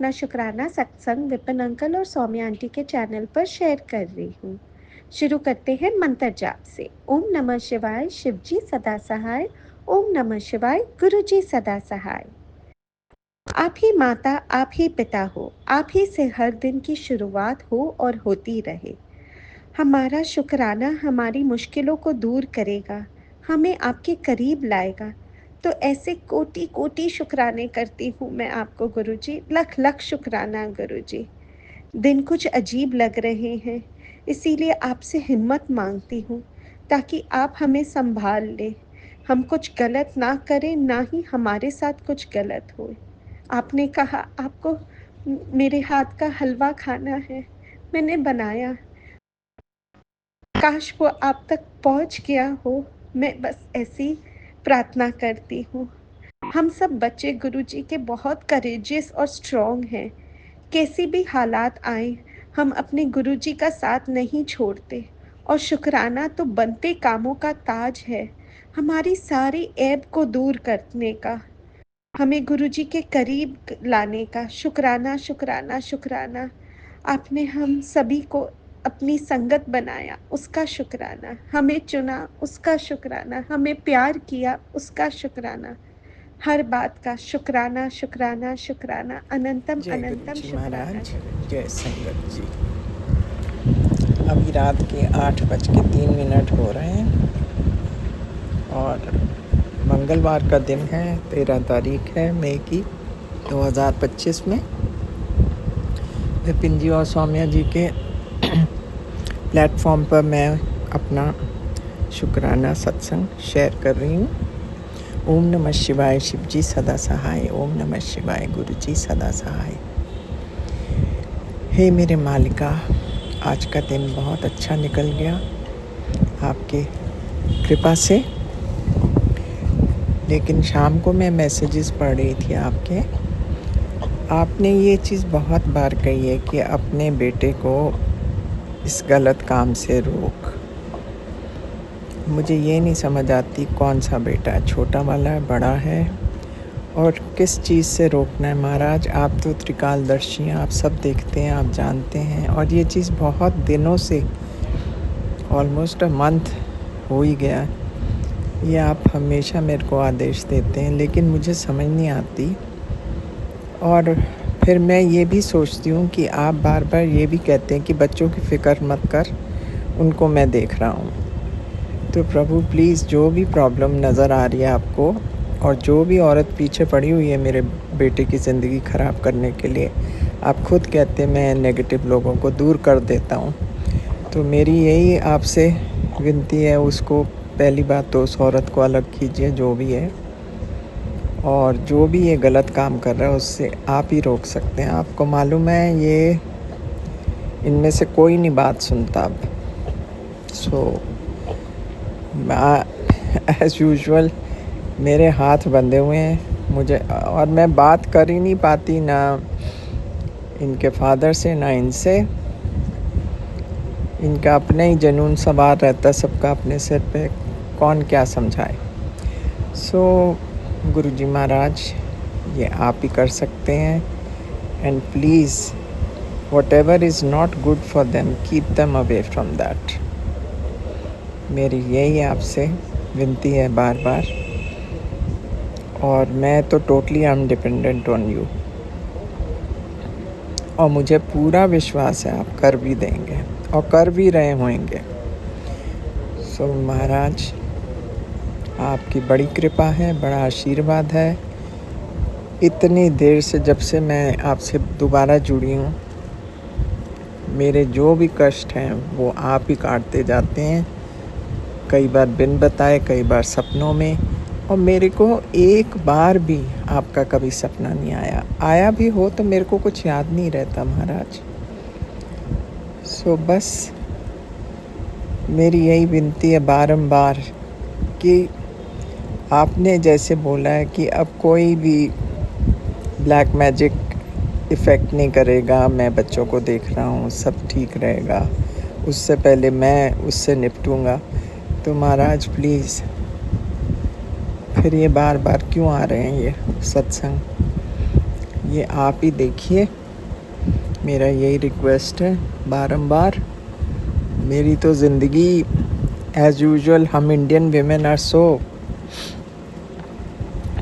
अपना शुक्राना सत्संग विपिन अंकल और सौम्या आंटी के चैनल पर शेयर कर रही हूँ। शुरू करते हैं मंत्र जाप से। ओम नमः शिवाय, शिवजी सदा सहाय। ओम नमः शिवाय, गुरुजी सदा सहाय। आप ही माता, आप ही पिता हो, आप ही से हर दिन की शुरुआत हो और होती रहे। हमारा शुक्राना हमारी मुश्किलों को दूर करेगा, हमें आपके करीब लाएगा। तो ऐसे कोटि कोटि शुक्राने करती हूँ मैं आपको गुरुजी, लख लख शुक्राना गुरुजी। दिन कुछ अजीब लग रहे हैं, इसीलिए आपसे हिम्मत मांगती हूँ ताकि आप हमें संभाल लें। हम कुछ गलत ना करें, ना ही हमारे साथ कुछ गलत हो। आपने कहा आपको मेरे हाथ का हलवा खाना है, मैंने बनाया। काश वो आप तक पहुंच गया हो। मैं बस ऐसी प्रार्थना करती हूँ। हम सब बच्चे गुरुजी के बहुत करेजियस और स्ट्रॉन्ग हैं। कैसी भी हालात आए, हम अपने गुरुजी का साथ नहीं छोड़ते। और शुक्राना तो बनते कामों का ताज है, हमारी सारी ऐब को दूर करने का, हमें गुरुजी के करीब लाने का। शुक्राना शुक्राना शुक्राना। आपने हम सभी को अपनी संगत बनाया, उसका शुक्राना। हमें चुना, उसका शुक्राना। हमें प्यार किया, उसका शुक्राना। हर बात का शुक्राना शुक्राना शुक्राना। अनंतम जय गुरु अनंतम जी शुक्राना महाराज, गुरुजी। जय संगत जी। अभी रात के 8:03 हो रहे हैं और मंगलवार का दिन है, 13 तारीख है मई की 2025 में। विपिन जी और सौम्या जी के प्लेटफॉर्म पर मैं अपना शुक्राना सत्संग शेयर कर रही हूँ। ओम नमः शिवाय, शिवजी सदा सहाय। ओम नमः शिवाय, गुरुजी सदा सहाय। हे मेरे मालिका, आज का दिन बहुत अच्छा निकल गया आपके कृपा से। लेकिन शाम को मैं मैसेजेस पढ़ रही थी आपके। आपने ये चीज़ बहुत बार कही है कि अपने बेटे को इस गलत काम से रोक। मुझे ये नहीं समझ आती कौन सा बेटा है, छोटा वाला है, बड़ा है, और किस चीज़ से रोकना है। महाराज, आप तो त्रिकालदर्शी हैं, आप सब देखते हैं, आप जानते हैं। और ये चीज़ बहुत दिनों से, ऑलमोस्ट अ मंथ हो ही गया, ये आप हमेशा मेरे को आदेश देते हैं, लेकिन मुझे समझ नहीं आती। और फिर मैं ये भी सोचती हूँ कि आप बार बार ये भी कहते हैं कि बच्चों की फ़िक्र मत कर, उनको मैं देख रहा हूँ। तो प्रभु प्लीज़, जो भी प्रॉब्लम नज़र आ रही है आपको, और जो भी औरत पीछे पड़ी हुई है मेरे बेटे की ज़िंदगी ख़राब करने के लिए, आप खुद कहते हैं मैं नेगेटिव लोगों को दूर कर देता हूँ। तो मेरी यही आपसे विनती है, उसको पहली बात तो उस औरत को अलग कीजिए जो भी है, और जो भी ये गलत काम कर रहा है उससे आप ही रोक सकते हैं। आपको मालूम है ये इनमें से कोई नहीं बात सुनता अब। सो एज़ यूजुअल मेरे हाथ बंधे हुए हैं मुझे, और मैं बात कर ही नहीं पाती, ना इनके फादर से ना इनसे। इनका अपने ही जुनून सवार रहता, सबका अपने सिर पे, कौन क्या समझाए। सो गुरुजी महाराज, ये आप ही कर सकते हैं। And please, whatever is not good for them, keep them away from that. मेरी यही आपसे विनती है बार बार। और मैं तो totally I am dependent on you, और मुझे पूरा विश्वास है आप कर भी देंगे और कर भी रहे होंगे। सो महाराज, आपकी बड़ी कृपा है, बड़ा आशीर्वाद है। इतनी देर से, जब से मैं आपसे दोबारा जुड़ी हूँ, मेरे जो भी कष्ट हैं वो आप ही काटते जाते हैं, कई बार बिन बताए, कई बार सपनों में। और मेरे को एक बार भी आपका कभी सपना नहीं आया, आया भी हो तो मेरे को कुछ याद नहीं रहता महाराज। सो बस मेरी यही विनती है बारंबार कि आपने जैसे बोला है कि अब कोई भी ब्लैक मैजिक इफ़ेक्ट नहीं करेगा, मैं बच्चों को देख रहा हूँ, सब ठीक रहेगा, उससे पहले मैं उससे निपटूँगा। तो महाराज प्लीज़, फिर ये बार बार क्यों आ रहे हैं ये सत्संग? ये आप ही देखिए, मेरा यही रिक्वेस्ट है बारंबार। मेरी तो ज़िंदगी एज़ यूजुअल, हम Indian women are so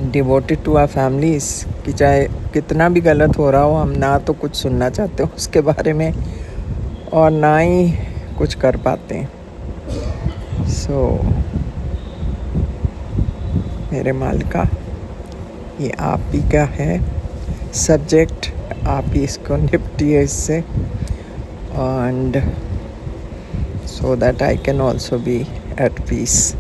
devoted to our families कि चाहे कितना भी गलत हो रहा हो, हम ना तो कुछ सुनना चाहते हो उसके बारे में और ना ही कुछ कर पाते हैं। सो मेरे मालिका, ये आप ही का है सब्जेक्ट, आप ही इसको निपटिए इससे, and so that I can also be at peace.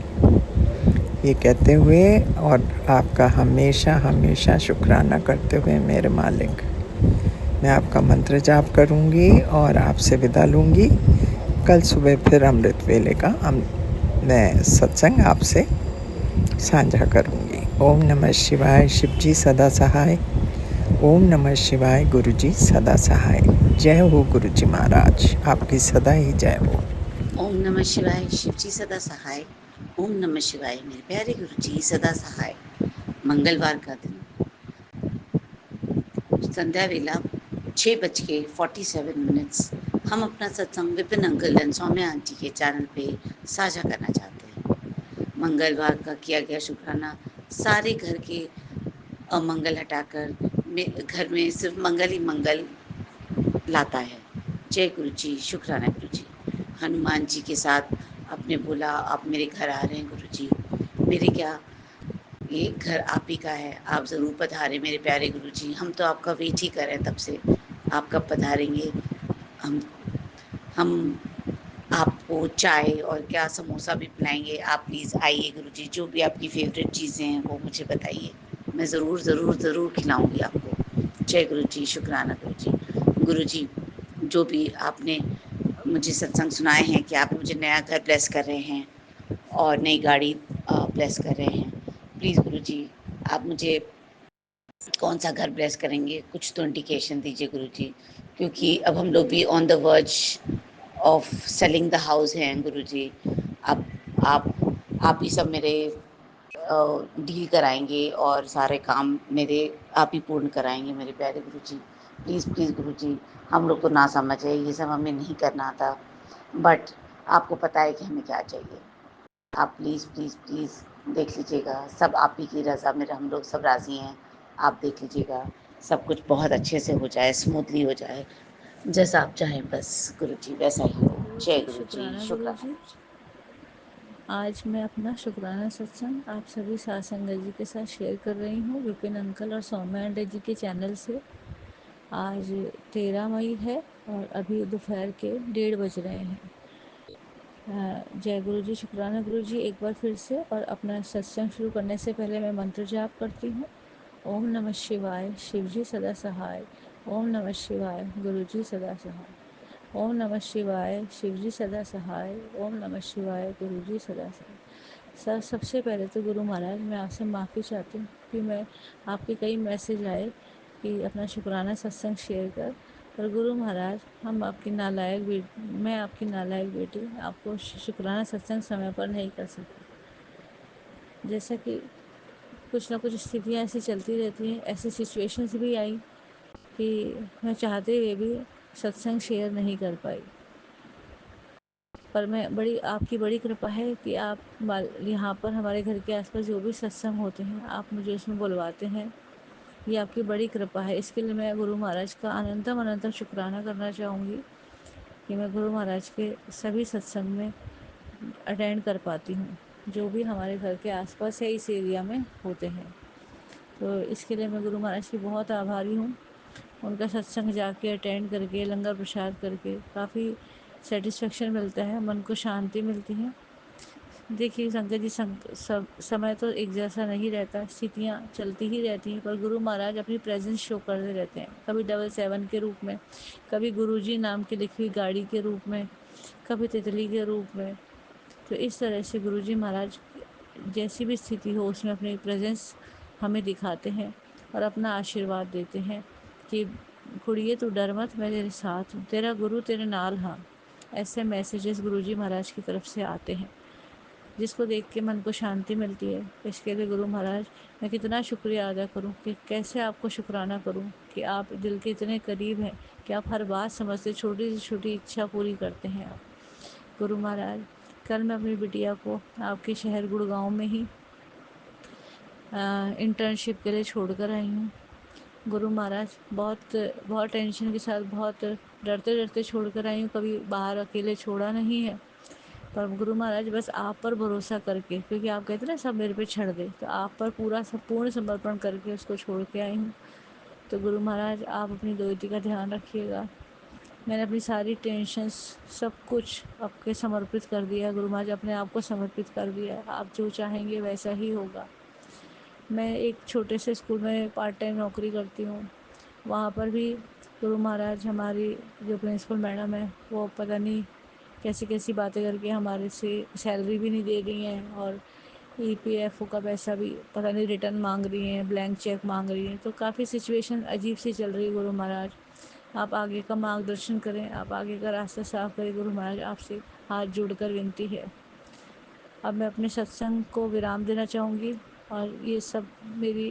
ये कहते हुए और आपका हमेशा हमेशा शुक्राना करते हुए मेरे मालिक, मैं आपका मंत्र जाप करूँगी और आपसे विदा लूँगी। कल सुबह फिर अमृत वेले का मैं सत्संग आपसे साझा करूँगी। ओम नमः शिवाय, शिव जी सदा सहाय। ओम नमः शिवाय, गुरु जी सदा सहाय। जय हो गुरु जी महाराज, आपकी सदा ही जय हो। ओम नमः शिवाय, शिव जी सदा सहाय। ओम नमः शिवाय, मेरे प्यारे गुरु जी सदा सहाय। मंगलवार का दिन, संध्या वेला 6:47 हम अपना सत्संग Vipin uncle and Saumya aunty के चैनल पे साझा करना चाहते हैं। मंगलवार का किया गया शुक्राना सारे घर के अमंगल हटाकर घर में सिर्फ मंगल ही मंगल लाता है। जय गुरु जी, शुक्राना गुरु जी। हनुमान जी के साथ आपने बोला आप मेरे घर आ रहे हैं गुरु जी। मेरे क्या, ये घर आप ही का है, आप ज़रूर पधारें मेरे प्यारे गुरु जी। हम तो आपका वेट ही कर रहे हैं तब से, आप कब पधारेंगे। हम हम आपको चाय और क्या समोसा भी पिलाएंगे। आप प्लीज़ आइए गुरु जी, जो भी आपकी फेवरेट चीज़ें हैं वो मुझे बताइए, मैं ज़रूर ज़रूर ज़रूर खिलाऊंगी आपको। जय गुरु जी, शुक्राना गुरु जी। गुरु जी, जो भी आपने मुझे सत्संग सुनाए हैं कि आप मुझे नया घर ब्लेस कर रहे हैं और नई गाड़ी ब्लेस कर रहे हैं, प्लीज़ गुरु जी आप मुझे कौन सा घर ब्लेस करेंगे, कुछ तो इंडिकेशन दीजिए गुरु जी, क्योंकि अब हम लोग भी on the verge of selling the house हैं गुरु जी। अब आप आप ही सब मेरे डील कराएंगे और सारे काम मेरे आप ही पूर्ण कराएंगे मेरे प्यारे गुरु जी। प्लीज़ प्लीज़ गुरु जी, हम लोग तो ना समझ है, ये सब हमें नहीं करना था, बट आपको पता है कि हमें क्या चाहिए। आप प्लीज़ प्लीज़ प्लीज़ देख लीजिएगा, सब आप ही की रज़ा में हम लोग सब राज़ी हैं। आप देख लीजिएगा, सब कुछ बहुत अच्छे से हो जाए, स्मूथली हो जाए, जैसा आप चाहें बस गुरु जी वैसा ही हो। जय गुरु जी, शुक्राना गुरु शुक्राना जी। गुरु जी। आज मैं अपना शुक्राना सत्संग आप सभी साथ संगत जी के साथ शेयर कर रही हूँ विपिन अंकल और सौम्या आंटी जी के चैनल से। आज 13 मई है और अभी दोपहर के 1:30 बज रहे हैं। जय गुरु जी, शुक्राना गुरु जी। एक बार फिर से और अपना सत्संग शुरू करने से पहले मैं मंत्र जाप करती हूँ। ओम नमः शिवाय, शिव जी सदा सहाय। ओम नमः शिवाय, गुरु जी सदा सहाय। ओम नमः शिवाय, शिव जी सदा सहाय। ओम नमः शिवाय, गुरु जी सदा सहाय। सर, सबसे पहले तो गुरु महाराज मैं आपसे माफ़ी चाहती हूँ कि मैं आपके कई मैसेज आए कि अपना शुक्राना सत्संग शेयर कर, पर गुरु महाराज हम आपकी नालायक बेटी, मैं आपकी नालायक बेटी आपको शुक्राना सत्संग समय पर नहीं कर सकती। जैसा कि कुछ ना कुछ स्थितियाँ ऐसी चलती रहती हैं, ऐसी सिचुएशंस भी आई कि मैं चाहते हुए भी सत्संग शेयर नहीं कर पाई। पर मैं बड़ी आपकी बड़ी कृपा है कि आप यहाँ पर हमारे घर के आसपास जो भी सत्संग होते हैं आप मुझे उसमें बुलवाते हैं। ये आपकी बड़ी कृपा है। इसके लिए मैं गुरु महाराज का अनंतम अनंतम शुक्राना करना चाहूँगी कि मैं गुरु महाराज के सभी सत्संग में अटेंड कर पाती हूँ जो भी हमारे घर के आसपास या इस एरिया में होते हैं। तो इसके लिए मैं गुरु महाराज की बहुत आभारी हूँ। उनका सत्संग जाके अटेंड करके लंगर प्रसाद करके काफ़ी सेटिस्फेक्शन मिलता है, मन को शांति मिलती है। देखिए संगत जी, सब समय तो एक जैसा नहीं रहता, स्थितियाँ चलती ही रहती हैं, पर गुरु महाराज अपनी प्रेजेंस शो करते रहते हैं, कभी 777 के रूप में, कभी गुरुजी नाम की लिखी हुई गाड़ी के रूप में, कभी तितली के रूप में। तो इस तरह से गुरुजी महाराज जैसी भी स्थिति हो उसमें अपनी प्रेजेंस हमें दिखाते हैं और अपना आशीर्वाद देते हैं कि कुड़िए तू डर मत, मैं तेरे साथ हूँ, तेरा गुरु तेरे नाल हाँ। ऐसे मैसेजेस गुरुजी महाराज की तरफ से आते हैं। जिसको देख के मन को शांति मिलती है। इसके लिए गुरु महाराज मैं कितना शुक्रिया अदा करूं, कि कैसे आपको शुक्राना करूं कि आप दिल के इतने करीब हैं कि आप हर बात समझते, छोटी से छोटी इच्छा पूरी करते हैं आप। गुरु महाराज, कल मैं अपनी बिटिया को आपके शहर गुड़गांव में ही इंटर्नशिप के लिए छोड़ कर आई हूँ। गुरु महाराज, बहुत बहुत टेंशन के साथ, बहुत डरते डरते छोड़ कर आई हूँ, कभी बाहर अकेले छोड़ा नहीं है। पर गुरु महाराज बस आप पर भरोसा करके, क्योंकि आप कहते हैं ना सब मेरे पे छड़ दे, तो आप पर पूरा पूर्ण समर्पण करके उसको छोड़ के आई हूँ। तो गुरु महाराज, आप अपनी दोती का ध्यान रखिएगा। मैंने अपनी सारी टेंशन, सब कुछ आपके समर्पित कर दिया गुरु महाराज, अपने आप को समर्पित कर दिया। आप जो चाहेंगे वैसा ही होगा। मैं एक छोटे से स्कूल में पार्ट टाइम नौकरी करती हूँ। वहाँ पर भी गुरु महाराज, हमारी जो प्रिंसिपल मैडम है वो पता नहीं कैसी कैसी बातें करके हमारे से सैलरी भी नहीं दे रही हैं, और EPFO का पैसा भी पता नहीं रिटर्न मांग रही हैं, ब्लैंक चेक मांग रही हैं। तो काफ़ी सिचुएशन अजीब सी चल रही है गुरु महाराज। आप आगे का मार्गदर्शन करें, आप आगे का रास्ता साफ करें गुरु महाराज, आपसे हाथ जोड़कर विनती है। अब मैं अपने सत्संग को विराम देना चाहूँगी, और ये सब मेरी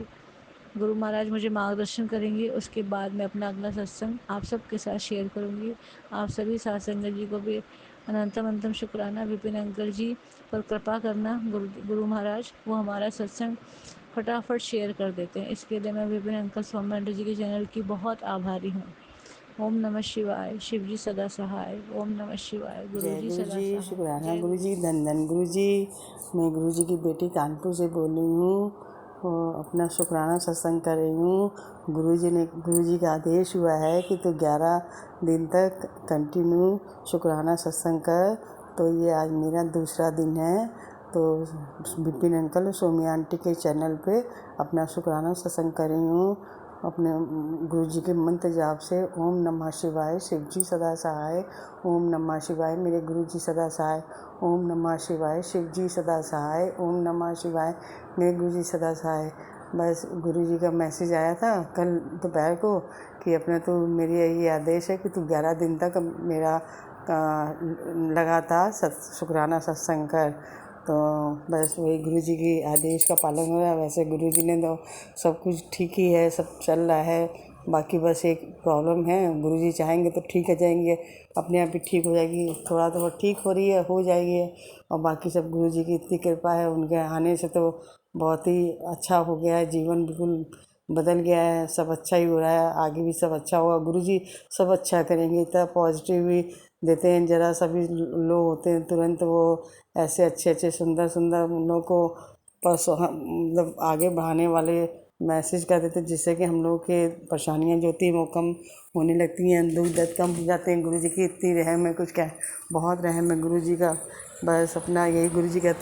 गुरु महाराज मुझे मार्गदर्शन करेंगे। उसके बाद मैं अपना अगला सत्संग आप सबके साथ शेयर करूँगी। आप सभी साथ संगत जी को भी अनंतम अनंतम शुक्राना। विपिन अंकल जी पर कृपा करना गुरु महाराज, वो हमारा सत्संग फटाफट शेयर कर देते हैं। इसके लिए मैं विपिन अंकल स्वामी आंटी जी के चैनल की बहुत आभारी हूँ। ओम नमः शिवाय। शिव जी सदा सहाय। ओम नमः शिवाय। गुरु जय जी गुरु सदा जी, सहाय। शुक्राना जय गुरु गुरु जी, धन धन गुरु जी। मैं गुरु जी की बेटी कानपुर से बोल रही हूँ। अपना शुक्राना सत्संग कर रही हूँ। गुरु जी का आदेश हुआ है कि तू 11 दिन तक कंटिन्यू शुक्राना सत्संग कर। तो ये आज मेरा दूसरा दिन है। तो विपिन अंकल और सोमिया आंटी के चैनल पे अपना शुक्राना सत्संग कर रही हूँ। अपने गुरु जी के मंत्र जाप से ओम नमः शिवाय, शिव जी सदा सहाय। ओम नमः शिवाय, मेरे गुरु जी सदा सहाय। ओम नमः शिवाय, शिव जी सदा सहाय। ओम नमः शिवाय, मेरे गुरु जी सदा सहाय। बस गुरु जी का मैसेज आया था कल दोपहर को कि अपने तो मेरी यही आदेश है कि तू 11 दिन तक मेरा लगातार शुक्राना सत्संग कर। तो बस वही गुरु जी की आदेश का पालन हो रहा है। वैसे गुरु जी ने तो सब कुछ ठीक ही है, सब चल रहा है। बाकी बस एक प्रॉब्लम है, गुरु जी चाहेंगे तो ठीक हो जाएंगे, अपने आप ही ठीक हो जाएगी। थोड़ा थोड़ा ठीक हो रही है, हो जाएगी। और बाकी सब गुरु जी की इतनी कृपा है, उनके आने से तो बहुत ही अच्छा हो गया है, जीवन बिल्कुल बदल गया है। सब अच्छा ही हो रहा है, आगे भी सब अच्छा होगा। गुरु जी सब अच्छा करेंगे। इतना पॉजिटिव ही देते हैं। जरा सभी लोग होते हैं तुरंत वो ऐसे अच्छे अच्छे सुंदर सुंदर उन लोगों को मतलब आगे बढ़ाने वाले मैसेज कर देते हैं, जिससे कि हम लोग के परेशानियां जो होती हैं वो कम होने लगती हैं, दुख दर्द कम हो जाते हैं। गुरु जी की इतनी रहम है, कुछ क्या बहुत रहम है गुरु जी का। बस अपना यही गुरु जी का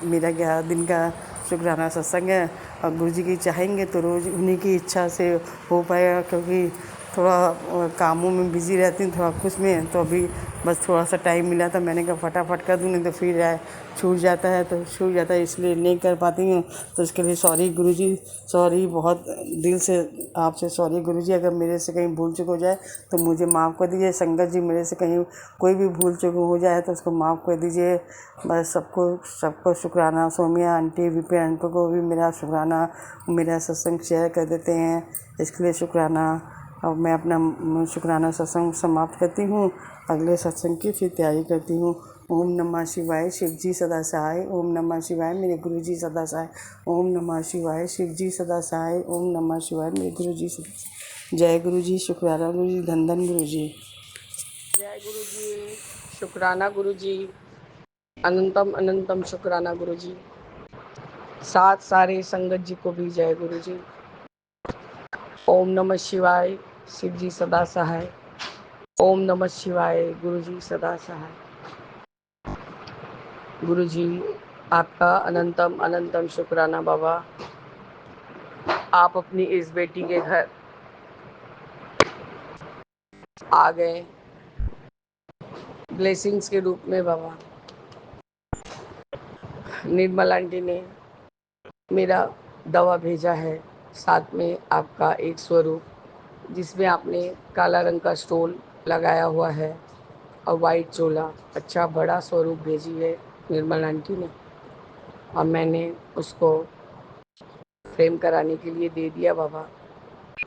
मेरा 11 दिन का शुक्राना सत्संग है। और गुरु जी की चाहेंगे तो रोज़ उन्हीं की इच्छा से हो पाएगा, क्योंकि थोड़ा कामों में बिज़ी रहती हूँ, थोड़ा कुछ में। तो अभी बस थोड़ा सा टाइम मिला था, मैंने कहा फटाफट कर दूँ, नहीं तो फिर छूट जाता है, तो छूट जाता है, इसलिए नहीं कर पाती हूँ। तो इसके लिए सॉरी गुरुजी, सॉरी, बहुत दिल से आपसे सॉरी गुरुजी। अगर मेरे से कहीं भूल चूक हो जाए तो मुझे माफ़ कर दीजिए। संगत जी, मेरे से कहीं कोई भी भूल चूक हो जाए तो उसको माफ़ कर दीजिए। बस सबको सबको शुक्राना। सोमिया आंटी, विपिन आंटी को भी मेरा शुक्राना। मेरा सत्संग शेयर कर देते हैं, इसके लिए शुक्राना। अब मैं अपना शुक्राना सत्संग समाप्त करती हूँ, अगले सत्संग की फिर तैयारी करती हूँ। ओम नमः शिवाय, शिव जी सदा सहाय। ओम नमः शिवाय, मेरे गुरु जी सदा सहाय। ओम नमः शिवाय, शिव जी सदा सहाय। ओम नमः शिवाय, मेरे गुरु जी सदा सहाय। जय गुरु जी, शुक्राना गुरु जी, धन धन गुरु जी। जय गुरु जी, शुक्राना गुरु जी, अनंतम अनंतम शुक्राना गुरु जी। साथ सारे संगत जी को भी जय गुरु जी। ओम नमः शिवाय, शिव जी सदा सहाय। ओम नमः शिवाय, गुरु जी सदा सहाय। गुरु जी, आपका अनंतम अनंतम शुक्राना बाबा। आप अपनी इस बेटी के घर आ गए ब्लेसिंग्स के रूप में बाबा। निर्मल आंटी ने मेरा दवा भेजा है, साथ में आपका एक स्वरूप जिसमें आपने काला रंग का स्टोन लगाया हुआ है और वाइट चोला। अच्छा बड़ा स्वरूप भेजी है निर्मल आंटी ने। और मैंने उसको फ्रेम कराने के लिए दे दिया बाबा।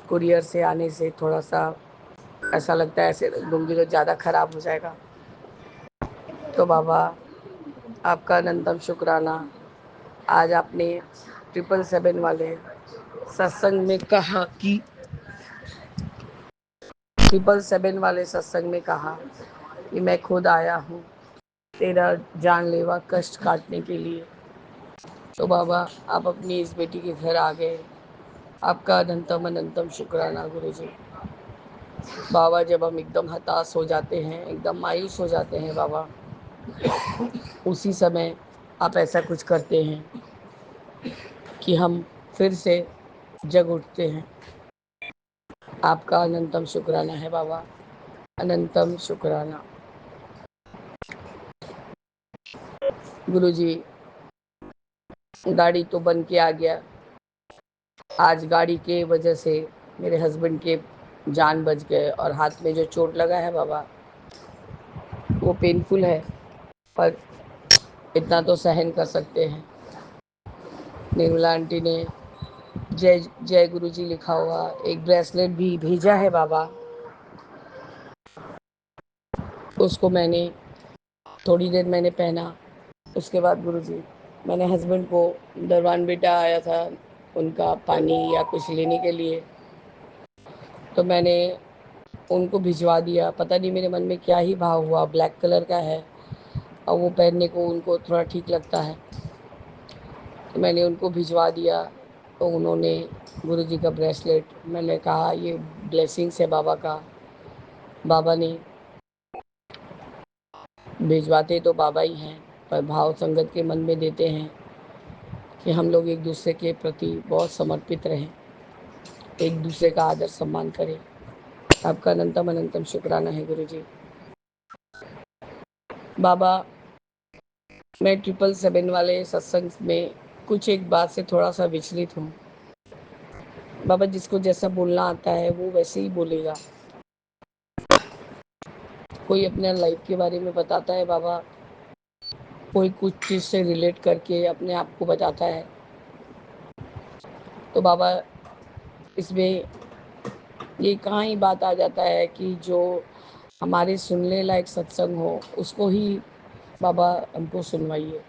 कुरियर से आने से थोड़ा सा ऐसा लगता है ऐसे रख दूँगी तो ज़्यादा ख़राब हो जाएगा। तो बाबा आपका अनंतम शुक्राना। आज आपने 777 वाले सत्संग में कहा कि 777 वाले सत्संग में कहा कि मैं खुद आया हूँ तेरा जानलेवा कष्ट काटने के लिए। तो बाबा आप अपनी इस बेटी के घर आ गए। आपका अनंतम अनंतम शुक्राना गुरुजी। बाबा जब हम एकदम हताश हो जाते हैं, एकदम मायूस हो जाते हैं बाबा, उसी समय आप ऐसा कुछ करते हैं कि हम फिर से जग उठते हैं। आपका अनंतम शुक्राना है बाबा, अनंतम शुक्राना। गुरुजी गाड़ी तो बन के आ गया। आज गाड़ी के वजह से मेरे हस्बैंड के जान बच गए और हाथ में जो चोट लगा है बाबा वो पेनफुल है, पर इतना तो सहन कर सकते हैं। निर्मला आंटी ने जय जय गुरु जी लिखा हुआ एक ब्रेसलेट भी भेजा है बाबा। उसको मैंने थोड़ी देर मैंने पहना। उसके बाद गुरुजी मैंने हस्बैंड को, दरवान बेटा आया था उनका पानी या कुछ लेने के लिए, तो मैंने उनको भिजवा दिया। पता नहीं मेरे मन में क्या ही भाव हुआ, ब्लैक कलर का है और वो पहनने को उनको थोड़ा ठीक लगता है, तो मैंने उनको भिजवा दिया। तो उन्होंने गुरुजी का ब्रेसलेट, मैंने कहा ये ब्लेसिंग्स है बाबा का, बाबा ने भिजवाते तो बाबा ही हैं, पर भाव संगत के मन में देते हैं कि हम लोग एक दूसरे के प्रति बहुत समर्पित रहें, एक दूसरे का आदर सम्मान करें। आपका अनंतम अनंतम शुक्राना है गुरुजी। बाबा मैं 777 वाले सत्संग में कुछ एक बात से थोड़ा सा विचलित हूँ। बाबा जिसको जैसा बोलना आता है वो वैसे ही बोलेगा। कोई अपने लाइफ के बारे में बताता है बाबा, कोई कुछ चीज़ से रिलेट करके अपने आप को बताता है, तो बाबा इसमें ये कहाँ ही बात आ जाता है कि जो हमारे सुनने लायक सत्संग हो उसको ही बाबा हमको सुनवाइए।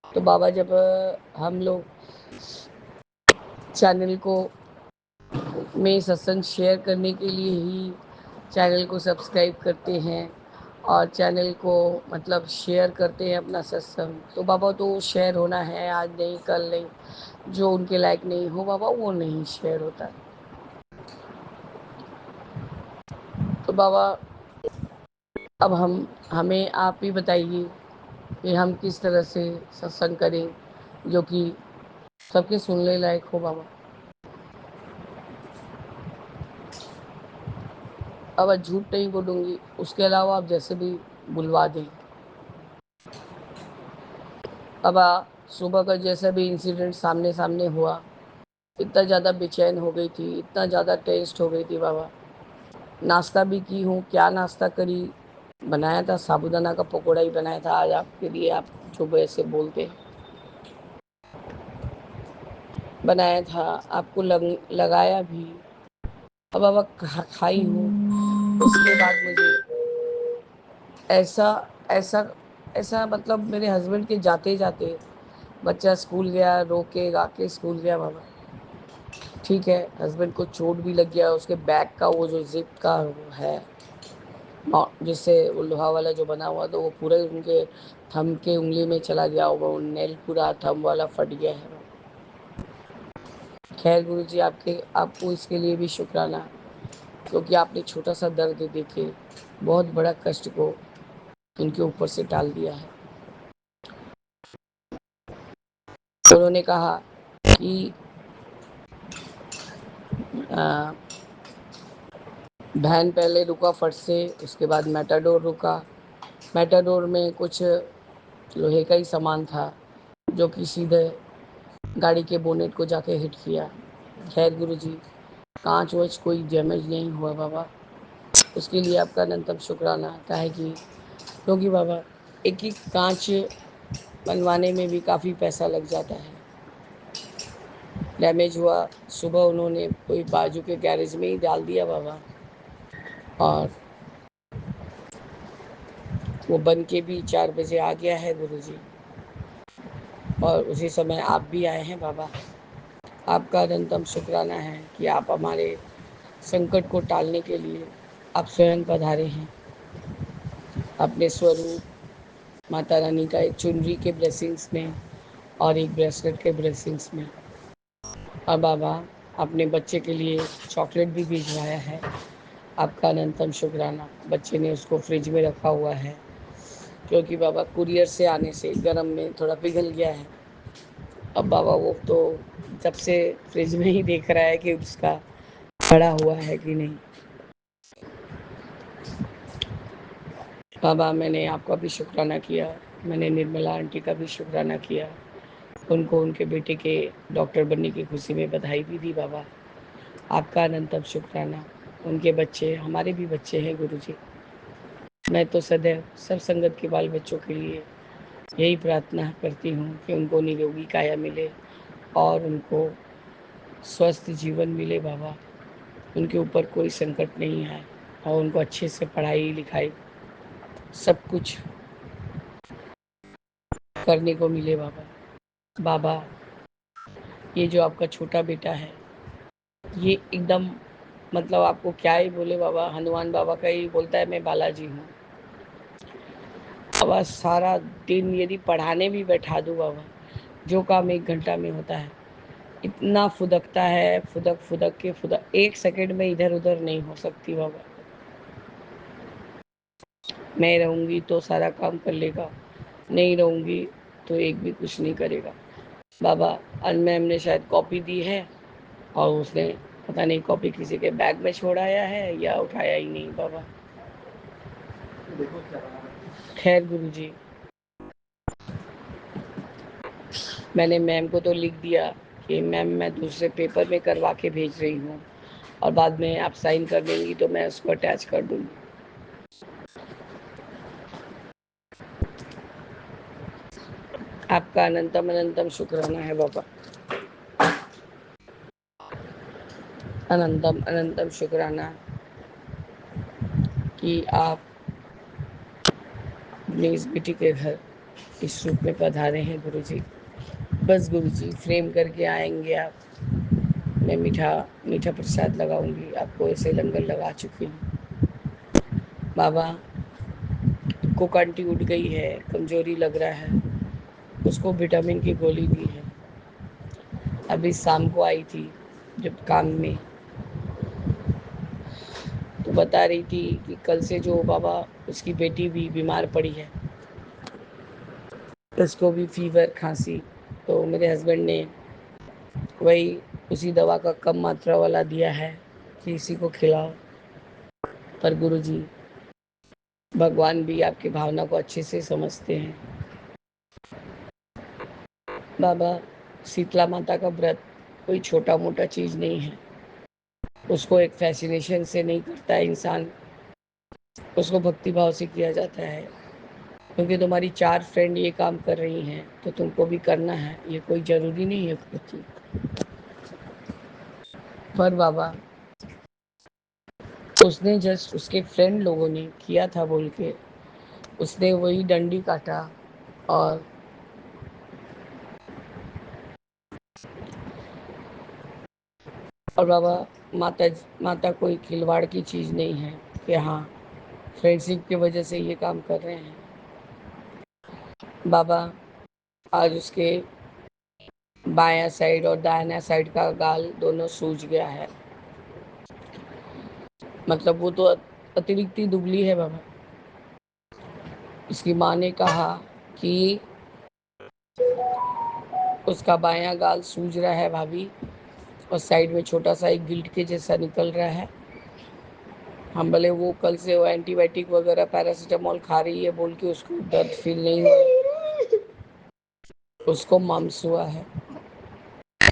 तो बाबा जब हम लोग चैनल को में सत्संग शेयर करने के लिए ही चैनल को सब्सक्राइब करते हैं और चैनल को मतलब शेयर करते हैं अपना सत्संग, तो बाबा तो शेयर होना है, आज नहीं कल नहीं, जो उनके लायक नहीं हो बाबा वो नहीं शेयर होता। तो बाबा अब हमें आप ही बताइए कि हम किस तरह से सत्संग करें जो कि सबके सुनने लायक हो बाबा। अब आज झूठ नहीं बोलूँगी, उसके अलावा आप जैसे भी बुलवा दें। अब सुबह का जैसा भी इंसिडेंट सामने सामने हुआ, इतना ज़्यादा बेचैन हो गई थी, इतना ज़्यादा टेंस्ड हो गई थी बाबा। नाश्ता भी की हूँ, क्या नाश्ता करी, बनाया था साबूदाना का पकौड़ा ही बनाया था आज आपके लिए, आप जो ऐसे बोलते हैं बनाया था, आपको लगाया भी। अब बाबा खाई हूँ, उसके बाद मुझे ऐसा ऐसा ऐसा मतलब मेरे हस्बैंड के जाते जाते बच्चा स्कूल गया, रो के गा के स्कूल गया बाबा। ठीक है, हस्बैंड को चोट भी लग गया, उसके बैक का वो जो जिप का वो है जिससे वो लोहा वाला जो बना हुआ, तो वो पूरे उनके थंब के उंगली में चला गया होगा, वो नेल पूरा थंब वाला फट गया है। खैर गुरुजी आपको इसके लिए भी शुक्राना, क्योंकि आपने छोटा सा दर्द देके बहुत बड़ा कष्ट को उनके ऊपर से टाल दिया है। उन्होंने कहा कि वैन पहले रुका फट से, उसके बाद मेटाडोर रुका। मेटाडोर में कुछ लोहे का ही सामान था जो कि सीधे गाड़ी के बोनेट को जाके हिट किया। खैर गुरुजी कांच वाच कोई डैमेज नहीं हुआ बाबा, उसके लिए आपका अनंतम शुक्राना। काहे कि क्योंकि बाबा एक ही कांच बनवाने में भी काफ़ी पैसा लग जाता है। डैमेज हुआ, सुबह उन्होंने कोई बाजू के गैरेज में ही डाल दिया बाबा, और वो बन के भी 4 बजे आ गया है गुरुजी, और उसी समय आप भी आए हैं बाबा। आपका अनंतम शुक्राना है कि आप हमारे संकट को टालने के लिए आप स्वयं पधारे हैं अपने स्वरूप माता रानी का एक चुनरी के ब्लेसिंग्स में और एक ब्रेसलेट के ब्लेसिंग्स में। और बाबा अपने बच्चे के लिए चॉकलेट भी भिजवाया है, आपका अनंतम शुक्राना। बच्चे ने उसको फ्रिज में रखा हुआ है क्योंकि बाबा कुरियर से आने से गर्म में थोड़ा पिघल गया है। अब बाबा वो तो जब से फ्रिज में ही देख रहा है कि उसका बड़ा हुआ है कि नहीं। बाबा मैंने आपका भी शुक्राना किया, मैंने निर्मला आंटी का भी शुक्राना किया, उनको उनके बेटे के डॉक्टर बनने की खुशी में बधाई भी दी बाबा। आपका अनंतम शुक्राना। उनके बच्चे हमारे भी बच्चे हैं गुरुजी। मैं तो सदैव सब संगत के बाल बच्चों के लिए यही प्रार्थना करती हूँ कि उनको निरोगी काया मिले और उनको स्वस्थ जीवन मिले बाबा, उनके ऊपर कोई संकट नहीं आए और उनको अच्छे से पढ़ाई लिखाई सब कुछ करने को मिले बाबा। बाबा ये जो आपका छोटा बेटा है, ये एकदम मतलब आपको क्या ही बोले बाबा, हनुमान बाबा का ही बोलता है मैं बालाजी हूँ। बाबा सारा दिन यदि पढ़ाने भी बैठा दूँ बाबा, जो काम 1 घंटा में होता है, इतना फुदकता है, फुदक फुदक के फुदक 1 सेकंड में इधर उधर नहीं हो सकती बाबा। मैं रहूँगी तो सारा काम कर लेगा, नहीं रहूँगी तो एक भी कुछ नहीं करेगा बाबा। आज मैम ने शायद कॉपी दी है और उसने पता नहीं कॉपी किसी के बैग में छोड़ आया है या उठाया ही नहीं बाबा। खैर गुरुजी, मैंने मैम को तो लिख दिया कि मैम मैं दूसरे पेपर में करवा के भेज रही हूँ और बाद में आप साइन कर देंगी तो मैं उसको अटैच कर दूँगी। आपका अनंतम अनंतम शुक्राना है बाबा, अनंतम अनंतम शुक्राना कि आप अपनी इस बेटी के घर इस रूप में पधारे हैं गुरुजी। बस गुरुजी फ्रेम करके आएंगे आप, मैं मीठा मीठा प्रसाद लगाऊंगी, आपको ऐसे लंगर लगा चुकी हूँ बाबा। कुक आंटी उठ गई है, कमजोरी लग रहा है, उसको विटामिन की गोली दी है। अभी शाम को आई थी जब काम में, तो बता रही थी कि कल से जो बाबा उसकी बेटी भी बीमार पड़ी है, उसको भी फीवर खांसी, तो मेरे हस्बैंड ने वही उसी दवा का कम मात्रा वाला दिया है कि इसी को खिलाओ। पर गुरुजी भगवान भी आपकी भावना को अच्छे से समझते हैं बाबा। शीतला माता का व्रत कोई छोटा मोटा चीज़ नहीं है, उसको एक फैसिनेशन से नहीं करता है इंसान, उसको भक्ति भाव से किया जाता है। क्योंकि तुम्हारी 4 फ्रेंड ये काम कर रही हैं तो तुमको भी करना है, ये कोई ज़रूरी नहीं है कि। पर बाबा उसने जस्ट उसके फ्रेंड लोगों ने किया था बोल के उसने वही डंडी काटा, और बाबा माता कोई खिलवाड़ की चीज़ नहीं है कि हाँ फ्रेंडशिप की वजह से ये काम कर रहे हैं बाबा। आज उसके बायां साइड और दाहिना साइड का गाल दोनों सूज गया है, मतलब वो तो अतिरिक्त ही दुबली है बाबा। इसकी माँ ने कहा कि उसका बायां गाल सूज रहा है भाभी, और साइड में छोटा सा एक गिल्ट के जैसा निकल रहा है। हम भले वो कल से वो एंटीबायोटिक वगैरह पैरासीटामोल खा रही है बोल के उसको दर्द फील नहीं हुआ, उसको मम्स हुआ है।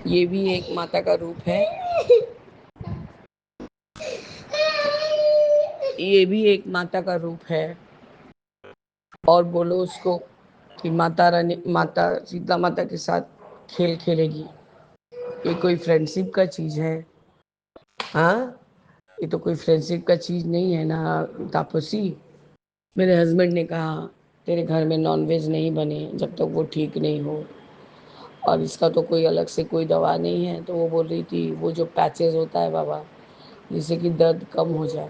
ये भी एक माता का रूप है, ये भी एक माता का रूप है। और बोलो उसको कि माता रानी, माता सीता माता के साथ खेल खेलेगी। ये कोई फ्रेंडशिप का चीज है? हाँ, ये तो कोई फ्रेंडशिप का चीज नहीं है ना तापसी। मेरे हस्बैंड ने कहा तेरे घर में नॉनवेज नहीं बने जब तक वो ठीक नहीं हो, और इसका तो कोई अलग से कोई दवा नहीं है। तो वो बोल रही थी वो जो पैचेस होता है बाबा, जिससे कि दर्द कम हो जाए।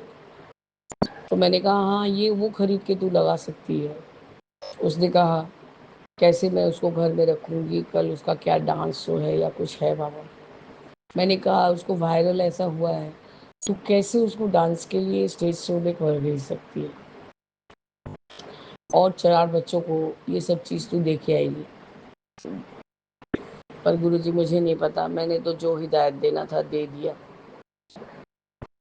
तो मैंने कहा हाँ, ये वो खरीद के तू लगा सकती है। उसने कहा कैसे मैं उसको घर में रखूँगी, कल उसका क्या डांस शो है या कुछ है बाबा। मैंने कहा उसको वायरल ऐसा हुआ है, तू कैसे उसको डांस के लिए स्टेज शो में कर भेज सकती है, और 4 बच्चों को ये सब चीज़ तू देके आएगी। पर गुरुजी मुझे नहीं पता, मैंने तो जो हिदायत देना था दे दिया।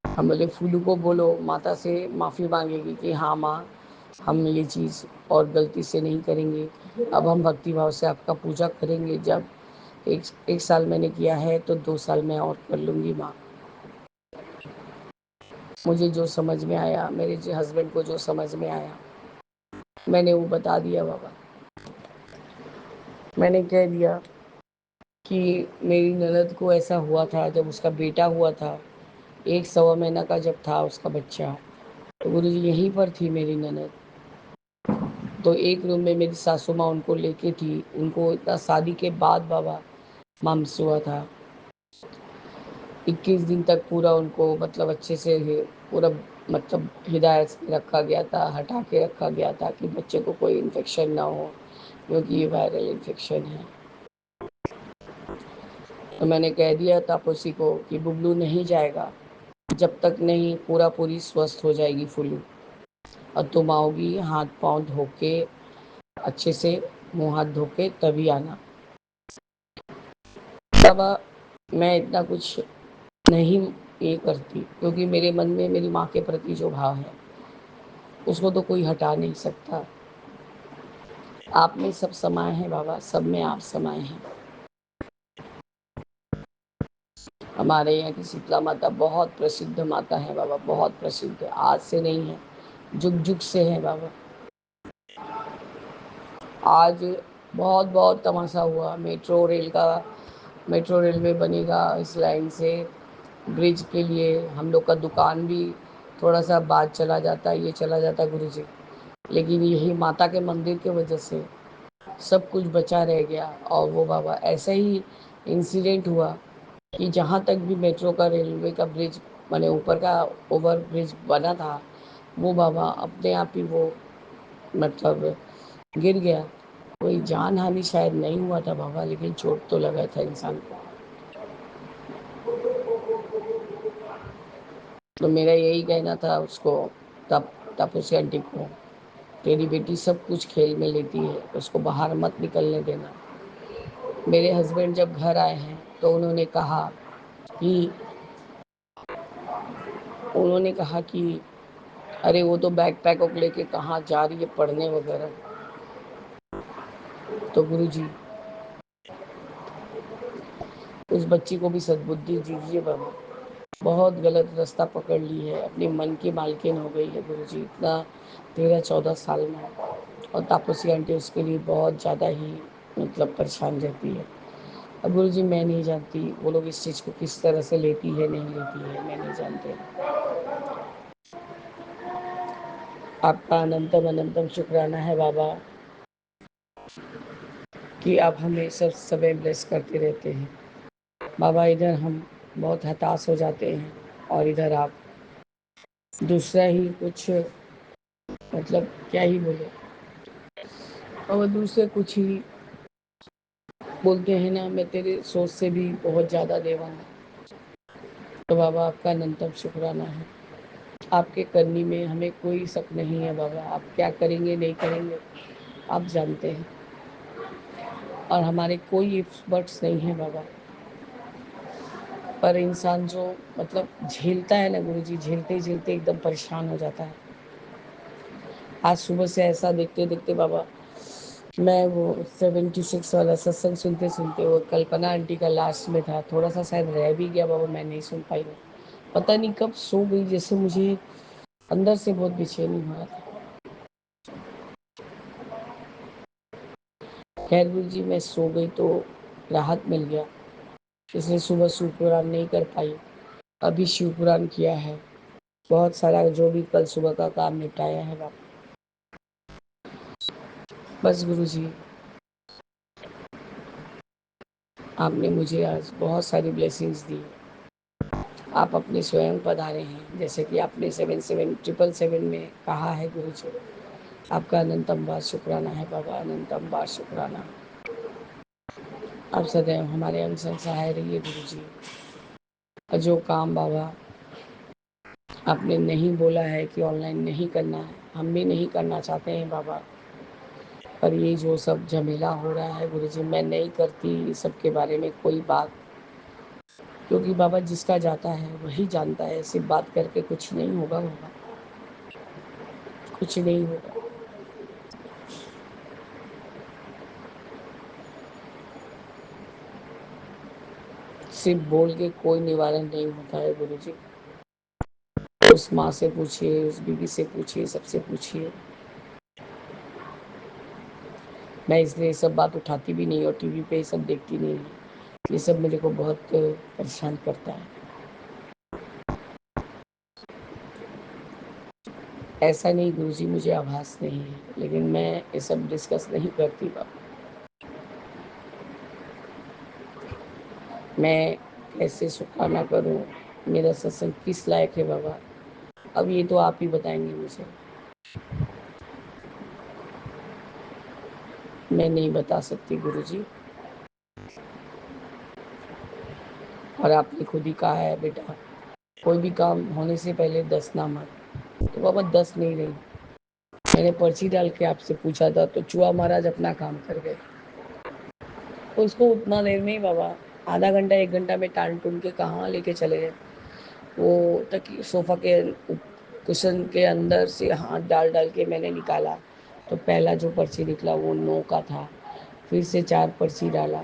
हम बोले फूलू को बोलो माता से माफ़ी मांगेगी कि हाँ माँ, हम ये चीज़ और गलती से नहीं करेंगे। अब हम भक्ति भाव से आपका पूजा करेंगे। जब एक साल मैंने किया है तो 2 साल मैं और कर लूँगी माँ। मुझे जो समझ में आया, मेरे जो हस्बैंड को जो समझ में आया, मैंने वो बता दिया बाबा। मैंने कह दिया कि मेरी ननद को ऐसा हुआ था जब उसका बेटा हुआ था, 1 सवा महीना का जब था उसका बच्चा, तो गुरुजी यहीं पर थी मेरी ननद। तो एक रूम में मेरी सासू माँ उनको लेके थी। उनको इतना शादी के बाद बाबा मम्स हुआ था। 21 दिन तक पूरा उनको मतलब अच्छे से पूरा मतलब हिदायत से रखा गया था, हटा के रखा गया था कि बच्चे को कोई इन्फेक्शन ना हो, क्योंकि ये वायरल इन्फेक्शन है। तो मैंने कह दिया तापसी को कि बुबलू नहीं जाएगा जब तक नहीं पूरा पूरी स्वस्थ हो जाएगी फुल्लू, और तुम आओगी हाथ पाँव धो के अच्छे से, मुंह हाथ धो के तभी आना। तब मैं इतना कुछ नहीं ये करती, क्योंकि मेरे मन में मेरी माँ के प्रति जो भाव है उसको तो कोई हटा नहीं सकता। आप में सब समाये हैं बाबा, सब में आप समाये हैं। हमारे यहाँ की शीतला माता बहुत प्रसिद्ध माता है बाबा, बहुत प्रसिद्ध, आज से नहीं है, जुग जुग से है बाबा। आज बहुत बहुत तमाशा हुआ, मेट्रो रेलवे बनेगा इस लाइन से, ब्रिज के लिए हम लोग का दुकान भी थोड़ा सा बाद चला जाता, ये चला जाता गुरुजी। लेकिन यही माता के मंदिर के वजह से सब कुछ बचा रह गया। और वो बाबा ऐसा ही इंसिडेंट हुआ कि जहाँ तक भी मेट्रो का रेलवे का ब्रिज माने ऊपर का ओवर ब्रिज बना था, वो बाबा अपने आप ही वो मतलब गिर गया। कोई जान हानि शायद नहीं हुआ था बाबा, लेकिन चोट तो लगा था इंसान को। तो मेरा यही कहना था उसको, तब तापसी आंटी को, तेरी बेटी सब कुछ खेल में लेती है, उसको बाहर मत निकलने देना। मेरे हस्बैंड जब घर आए हैं तो कि उन्होंने कहा कि अरे वो तो बैग पैक को लेके कहाँ जा रही है पढ़ने वगैरह। तो गुरुजी उस बच्ची को भी सद्बुद्धि दीजिए बाबा, बहुत गलत रास्ता पकड़ ली है, अपने मन की मालकिन हो गई है गुरुजी, इतना 13-14 साल में। और तापसी आंटी उसके लिए बहुत ज़्यादा ही मतलब परेशान रहती है। अब गुरुजी मैं नहीं जानती वो लोग इस चीज़ को किस तरह से लेती है नहीं लेती है, मैं नहीं जानती। आपका अनंतम अनंतम शुक्राना है बाबा कि आप हमें सब समय ब्लेस करते रहते हैं बाबा। इधर हम बहुत हताश हो जाते हैं और इधर आप दूसरा ही कुछ मतलब क्या ही बोले, और दूसरे कुछ ही बोलते हैं ना, मैं तेरे सोच से भी बहुत ज़्यादा देवा हूँ। तो बाबा आपका अनंतम शुक्राना है, आपके करनी में हमें कोई शक नहीं है बाबा। आप क्या करेंगे नहीं करेंगे आप जानते हैं, और हमारे कोई एक्सपर्ट्स नहीं है बाबा। पर इंसान जो मतलब झेलता है ना गुरुजी, झेलते झेलते एकदम परेशान हो जाता है। आज सुबह से ऐसा देखते देखते बाबा, मैं वो 76 वाला सत्संग सुनते सुनते वो कल्पना आंटी का लास्ट में था, थोड़ा सा शायद रह भी गया बाबा, मैं नहीं सुन पाई। पता नहीं कब सो गई, जैसे मुझे अंदर से बहुत बेचैनी हो रहा था। खैर गुरु जी मैं सो गई तो राहत मिल गया, इसलिए सुबह शिवपुराण नहीं कर पाई। अभी शिवपुराण किया है, बहुत सारा जो भी कल सुबह का काम निपटाया है बाबा। बस गुरु जी आपने मुझे आज बहुत सारी ब्लेसिंग्स दी। आप अपने स्वयं पधारे हैं, जैसे कि आपने 77777 में कहा है गुरु जी। आपका अनंतम बार शुक्राना है बाबा, अनंतम बार शुक्राना। आप सदैव हमारे अंग संग सहाय रहिए गुरु जी। और जो काम बाबा आपने नहीं बोला है कि ऑनलाइन नहीं करना है, हम भी नहीं करना चाहते हैं बाबा, पर ये जो सब झमेला हो रहा है गुरु जी, मैं नहीं करती इस सब के बारे में कोई बात, क्योंकि बाबा जिसका जाता है वही जानता है। सिर्फ बात करके कुछ नहीं होगा बाबा, कुछ नहीं होगा। सिर्फ बोल के कोई निवारण नहीं होता है गुरु जी। उस माँ से पूछिए, उस बीवी से पूछिए, सबसे पूछिए। मैं इसलिए ये सब बात उठाती भी नहीं और टीवी पे ये सब देखती नहीं। ये सब मेरे को बहुत परेशान करता है। ऐसा नहीं गुरुजी मुझे आभास नहीं है, लेकिन मैं ये सब डिस्कस नहीं करती बाबा। मैं कैसे शुक्राना करूं, मेरा सत्संग किस लायक है बाबा, अब ये तो आप ही बताएंगे मुझे। मैं नहीं बता सकती गुरुजी। और आपने खुद ही कहा है बेटा, कोई भी काम होने से पहले 10 ना मत, तो बाबा 10 नहीं रही। मैंने पर्ची डाल के आपसे पूछा था तो चूहा महाराज अपना काम कर गए। उसको उतना देर में ही बाबा, आधा घंटा 1 घंटा में टाल टूल के कहाँ लेके चले गए। वो तक सोफा के कुशन के अंदर से हाथ डाल डाल के मैंने निकाला, तो पहला जो पर्ची निकला वो 9 का था। फिर से 4 पर्ची डाला,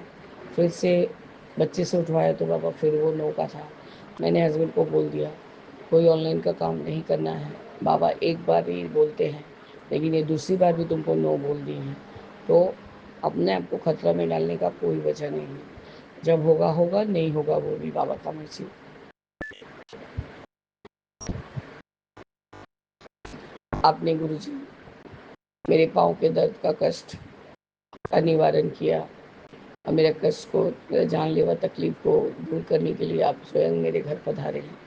फिर से बच्चे से उठवाया तो बाबा फिर वो 9 का था। मैंने हस्बैंड को बोल दिया कोई ऑनलाइन का काम नहीं करना है बाबा, एक बार ही बोलते हैं, लेकिन ये दूसरी बार भी तुमको 9 बोल दी हैं, तो अपने आप को खतरा में डालने का कोई वजह नहीं है। जब होगा होगा, नहीं होगा वो भी बाबा का मर्जी। आपने गुरुजी मेरे पाँव के दर्द का कष्ट का निवारण किया और मेरे कष्ट को, मेरे जानलेवा तकलीफ को दूर करने के लिए आप स्वयं मेरे घर पधारे हैं।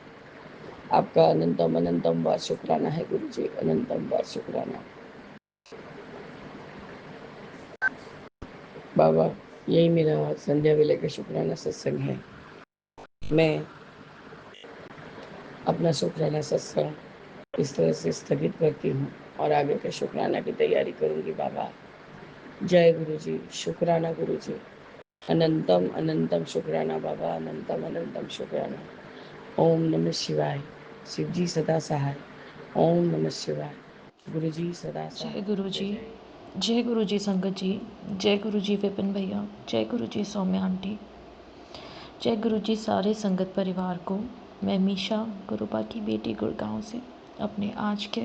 आपका अनंतम अनंतम बार शुक्राना है गुरुजी, अनंतम बार शुक्राना। बाबा यही मेरा संध्या वेले का शुक्राना सत्संग है। मैं अपना शुक्राना सत्संग इस तरह से स्थगित करती हूँ और आगे के शुक्राना की तैयारी करूँगी बाबा। जय गुरु जी, शुक्राना गुरु जी, अनंतम अनंतम शुक्राना बाबा, अनंतम अनंतम शुक्राना। ओम नमः शिवाय, शिव जी सदा सहाय। ओम नमः शिवाय, गुरु जी सदा जय सहाय। गुरु जी, जय गुरु जी संगत जी, जय गुरु जी विपिन भैया, जय गुरु जी सौम्या आंटी, जय गुरु जी सारे संगत परिवार को। मैं मीशा गुरुपा की बेटी गुड़गांव से अपने आज के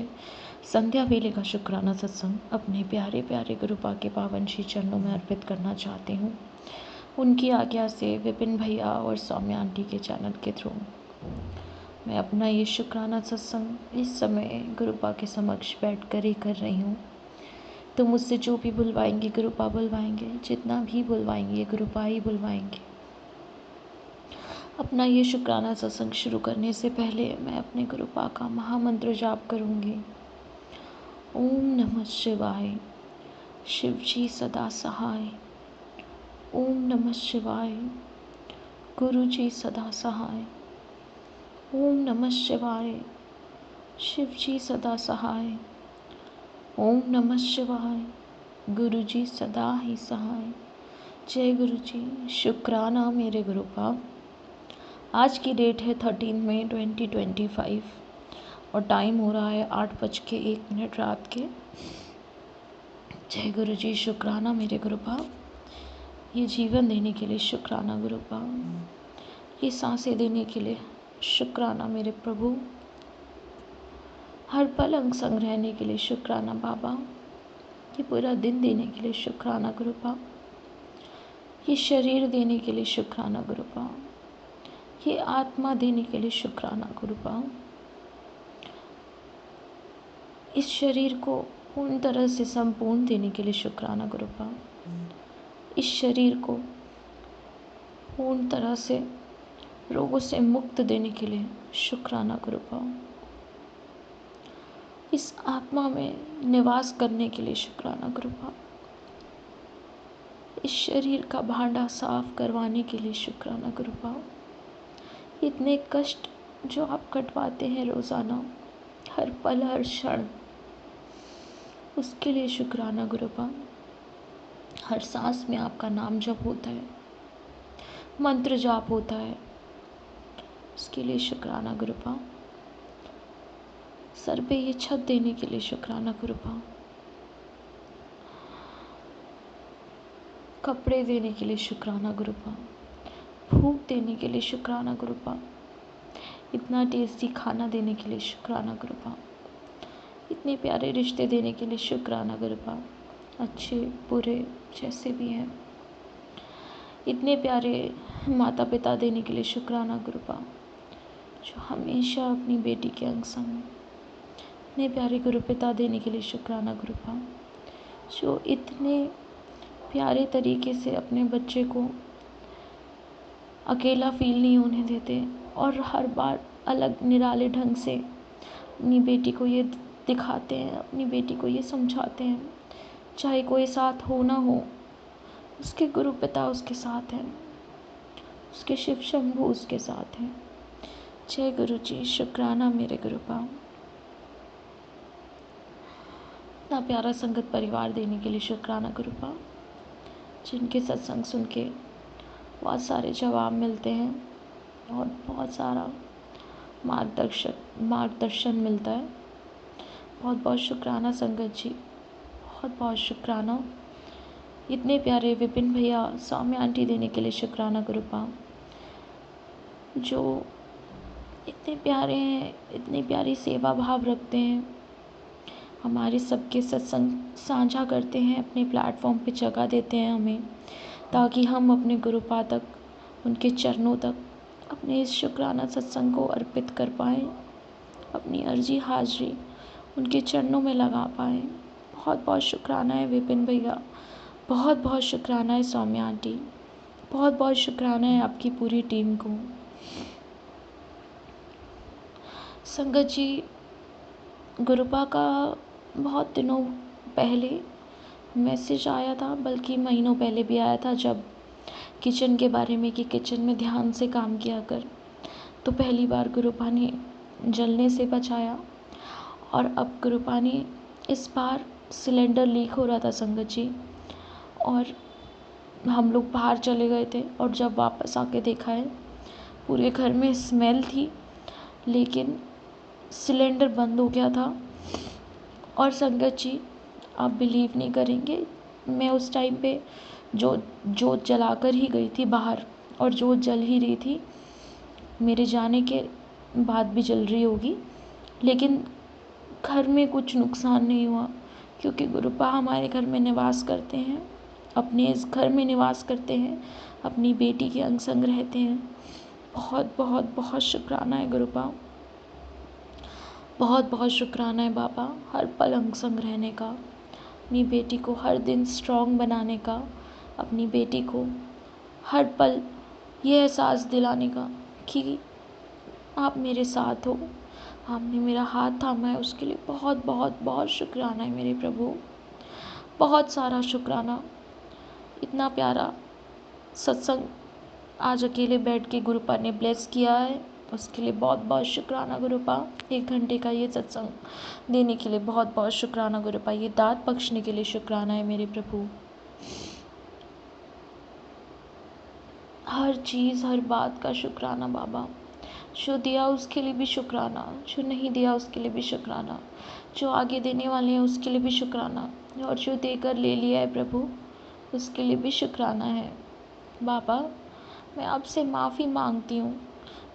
संध्या वेले का शुक्राना सत्संग अपने प्यारे प्यारे गुरुपा के पावन श्री चरणों में अर्पित करना चाहती हूँ। उनकी आज्ञा से विपिन भैया और सौम्या आंटी के चैनल के थ्रू मैं अपना ये शुक्राना सत्संग इस समय गुरुपा के समक्ष बैठकर ही कर रही हूँ। तो मुझसे जो भी बुलवाएंगे गुरुपा बुलवाएंगे, जितना भी बुलवाएंगे गुरुपा ही बुलवाएंगे। अपना ये शुक्राना सत्संग शुरू करने से पहले मैं अपने गुरुपा का महामंत्र जाप करूँगी। ओम नमः शिवाय, शिव जी सदा सहाय। ओम नमः शिवाय, गुरु जी सदा सहाय। ओम नमः शिवाय, शिव जी सदा सहाय। ओम नमः शिवाय, गुरु जी सदा ही सहाय। जय गुरु जी, शुक्राना मेरे गुरुपा। आज की डेट है 13 मई 2025 और टाइम हो रहा है 8:01 रात के। जय गुरु जी, शुक्राना मेरे गुरुपा। ये जीवन देने के लिए शुक्राना गुरुपा, ये सांसें देने के लिए शुक्राना मेरे प्रभु, हर पल अंग संग रहने के लिए शुक्राना बाबा, ये पूरा दिन देने के लिए शुक्राना गुरुपा। ये शरीर देने के लिए शुक्राना गुरुपा, ये आत्मा देने के लिए शुक्राना गुरुपा, इस शरीर को पूर्ण तरह से संपूर्ण देने के लिए शुक्राना गुरुपा, इस शरीर को पूर्ण तरह से रोगों से मुक्त देने के लिए शुक्राना गुरुपा, इस आत्मा में निवास करने के लिए शुक्राना गुरुपा, इस शरीर का भांडा साफ करवाने के लिए शुक्राना गुरुपा, इतने कष्ट जो आप कटवाते हैं रोज़ाना, हर पल हर क्षण, उसके लिए शुक्राना गुरुपा। हर सांस में आपका नाम जप होता है, मंत्र जाप होता है, उसके लिए शुक्राना गुरुपा। सर पे ये छत देने के लिए शुक्राना गुरुपा, कपड़े देने के लिए शुक्राना गुरुपा, भूख देने के लिए शुक्राना गुरुपा, इतना टेस्टी खाना देने के लिए शुक्राना गुरुपा, इतने प्यारे रिश्ते देने के लिए शुक्राना गुरुपा, अच्छे बुरे जैसे भी हैं, इतने प्यारे माता पिता देने के लिए शुक्राना गुरुपा, जो हमेशा अपनी बेटी के अंग संग, इतने प्यारे गुरु पिता देने के लिए शुक्राना गुरुपा, जो इतने प्यारे तरीके से अपने बच्चे को अकेला फील नहीं होने देते और हर बार अलग निराले ढंग से अपनी बेटी को ये दिखाते हैं, अपनी बेटी को ये समझाते हैं, चाहे कोई साथ हो ना हो, उसके गुरु पिता उसके साथ हैं, उसके शिव शंभू उसके साथ हैं। जय गुरु जी, शुक्राना मेरे गुरुपा। इतना प्यारा संगत परिवार देने के लिए शुक्राना गुरुपा, जिनके सत्संग सुन के बहुत सारे जवाब मिलते हैं और बहुत सारा मार्गदर्शन मिलता है। बहुत बहुत शुक्राना संगत जी, बहुत बहुत शुक्राना। इतने प्यारे विपिन भैया, सौम्या आंटी देने के लिए शुक्राना गुरुपा, जो इतने प्यारे हैं, इतनी प्यारी सेवा भाव रखते हैं, हमारे सबके सत्संग साझा करते हैं, अपने प्लेटफॉर्म पे जगह देते हैं हमें, ताकि हम अपने गुरुपा तक, उनके चरणों तक अपने इस शुक्राना सत्संग को अर्पित कर पाएँ, अपनी अर्जी हाजिरी उनके चरणों में लगा पाएँ। बहुत बहुत शुक्राना है विपिन भैया, बहुत बहुत शुक्राना है सौम्या आंटी, बहुत बहुत शुक्राना है आपकी पूरी टीम को। संगत जी, गुरुपा का बहुत दिनों पहले मैसेज आया था, बल्कि महीनों पहले भी आया था, जब किचन के बारे में कि किचन में ध्यान से काम किया कर, तो पहली बार गुरुपा ने जलने से बचाया। और अब गुरुपा ने इस बार सिलेंडर लीक हो रहा था संगत जी, और हम लोग बाहर चले गए थे, और जब वापस आके देखा है पूरे घर में स्मेल थी, लेकिन सिलेंडर बंद हो गया था। और संगत जी, आप बिलीव नहीं करेंगे, मैं उस टाइम पे जोत जलाकर ही गई थी बाहर, और जोत जल ही रही थी, मेरे जाने के बाद भी जल रही होगी, लेकिन घर में कुछ नुकसान नहीं हुआ, क्योंकि गुरुपा हमारे घर में निवास करते हैं, अपने इस घर में निवास करते हैं, अपनी बेटी के अंग संग रहते हैं। बहुत बहुत बहुत शुक्राना है गुरुपा, बहुत बहुत शुक्राना है बाबा, हर पल अंग संग रहने का, अपनी बेटी को हर दिन स्ट्रॉन्ग बनाने का, अपनी बेटी को हर पल ये एहसास दिलाने का कि आप मेरे साथ हो, आपने मेरा हाथ थामा है, उसके लिए बहुत बहुत बहुत शुक्राना है मेरे प्रभु, बहुत सारा शुक्राना। इतना प्यारा सत्संग आज अकेले बैठ के गुरुपा ने ब्लेस किया है, उसके लिए बहुत बहुत शुक्राना गुरुपा। 1 घंटे का ये सत्संग देने के लिए बहुत बहुत शुक्राना गुरुपा, ये दात बख्शने के लिए शुक्राना है मेरे प्रभु। हर चीज़ हर बात का शुक्राना बाबा, जो दिया उसके लिए भी शुक्राना, जो नहीं दिया उसके लिए भी शुक्राना, जो आगे देने वाले हैं उसके लिए भी शुक्राना, और जो देकर ले लिया है प्रभु उसके लिए भी शुक्राना है बाबा। मैं आपसे माफ़ी मांगती हूँ,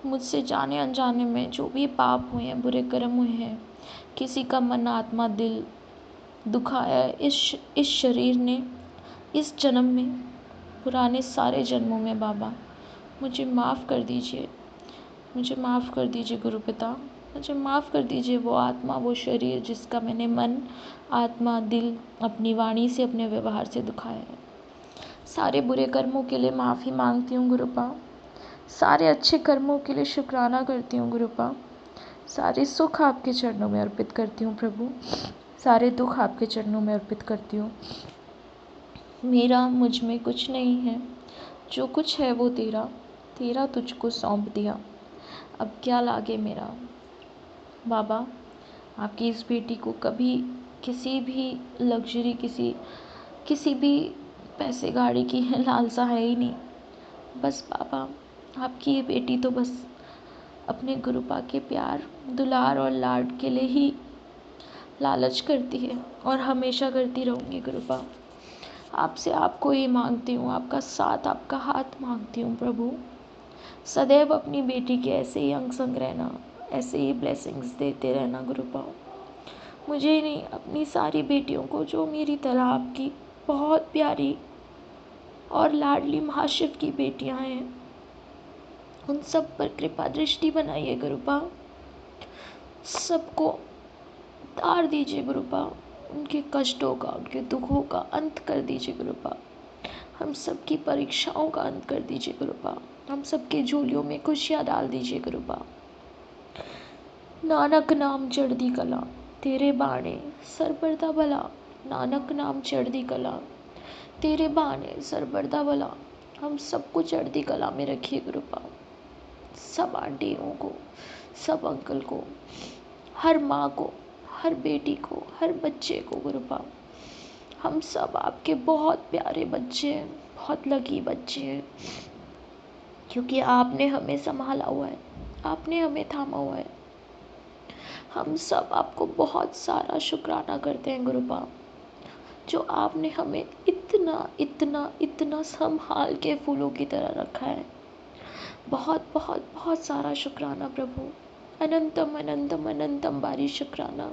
मुझसे जाने अनजाने में जो भी पाप हुए हैं, बुरे कर्म हुए हैं, किसी का मन आत्मा दिल दुखाया है इस शरीर ने इस जन्म में, पुराने सारे जन्मों में बाबा। मुझे माफ़ कर दीजिए, मुझे माफ़ कर दीजिए गुरुपिता। मुझे माफ़ कर दीजिए वो आत्मा, वो शरीर जिसका मैंने मन, आत्मा, दिल अपनी वाणी से, अपने व्यवहार से दुखाया है। सारे बुरे कर्मों के लिए माफ़ी मांगती हूँ गुरुपा। सारे अच्छे कर्मों के लिए शुक्राना करती हूँ गुरुपा। सारे सुख आपके चरणों में अर्पित करती हूँ प्रभु। सारे दुख आपके चरणों में अर्पित करती हूँ। मेरा मुझ में कुछ नहीं है, जो कुछ है वो तेरा, तेरा तुझको सौंप दिया, अब क्या लागे मेरा। बाबा, आपकी इस बेटी को कभी किसी भी लग्जरी, किसी भी पैसे गाड़ी की लालसा है ही नहीं। बस बाबा, आपकी ये बेटी तो बस अपने गुरुपा के प्यार, दुलार और लाड के लिए ही लालच करती है, और हमेशा करती रहूँगी गुरुपा। आपसे आपको ही मांगती हूँ, आपका साथ, आपका हाथ मांगती हूँ प्रभु। सदैव अपनी बेटी के ऐसे ही अंग संग रहना, ऐसे ही ब्लेसिंग्स देते रहना गुरुपा। मुझे ही नहीं, अपनी सारी बेटियों को जो मेरी तरह आपकी बहुत प्यारी और लाडली महाशिव की बेटियां हैं, उन सब पर कृपा दृष्टि बनाइए गुरुपा। सबको तार दीजिए गुरुपा। उनके कष्टों का, उनके दुखों का अंत कर दीजिए गुरुपा। हम सबकी परीक्षाओं का अंत कर दीजिए गुरुपा। हम सबके झोलियों में खुशियाँ डाल दीजिए गुरुपा। नानक नाम चढ़दी कला, तेरे बाणे सर बरदा भला। नानक नाम चढ़दी कला, तेरे बाणे सर बरदा भला। हम सबको चढ़दी कला में रखिए गुरुपा। सब आंटियों को, सब अंकल को, हर माँ को, हर बेटी को, हर बच्चे को गुरुपा। हम सब आपके बहुत प्यारे बच्चे हैं, बहुत लकी बच्चे हैं, क्योंकि आपने हमें संभाला हुआ है, आपने हमें थामा हुआ है। हम सब आपको बहुत सारा शुक्राना करते हैं गुरुपा, जो आपने हमें इतना इतना इतना संभाल के फूलों की तरह रखा है। बहुत बहुत बहुत सारा शुक्राना प्रभु। अनंतम अनंतम अनंतम बारी शुक्राना।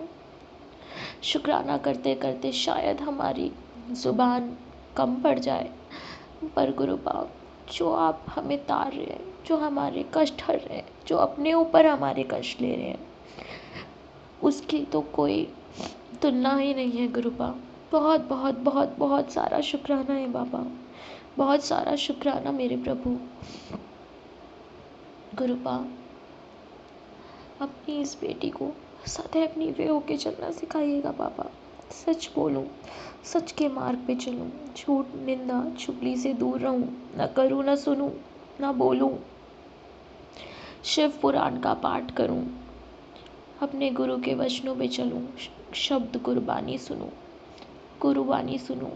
शुक्राना करते करते शायद हमारी ज़ुबान कम पड़ जाए, पर गुरुपा, जो आप हमें तार रहे हैं, जो हमारे कष्ट हर रहे हैं, जो अपने ऊपर हमारे कष्ट ले रहे हैं, उसकी तो कोई तुलना ही नहीं है गुरुपा। बहुत बहुत बहुत बहुत सारा शुक्राना है बाबा, बहुत सारा शुक्राना मेरे प्रभु। गुरुपा, अपनी इस बेटी को सदैव नीवे होके चलना सिखाइएगा बाबा। सच बोलूं, सच के मार्ग पे चलूं, झूठ, निंदा, चुगली से दूर रहूं, न करूं, न सुनूं, न बोलूं, शिव पुराण का पाठ करूं, अपने गुरु के वचनों पे चलूं, शब्द गुरबानी सुनूं, गुरुबानी सुनूं,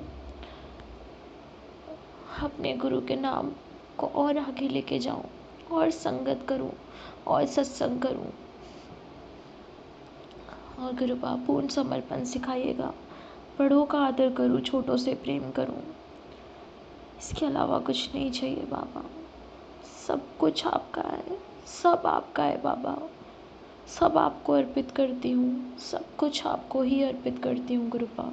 अपने गुरु के नाम को और आगे लेके जाऊं, और संगत करूं, और सत्संग करूं। और गुरुपा, पूर्ण समर्पण सिखाइएगा। बड़ों का आदर करूं, छोटों से प्रेम करूं, इसके अलावा कुछ नहीं चाहिए बाबा। सब कुछ आपका है, सब आपका है बाबा। सब आपको अर्पित करती हूँ, सब कुछ आपको ही अर्पित करती हूँ गुरुपा।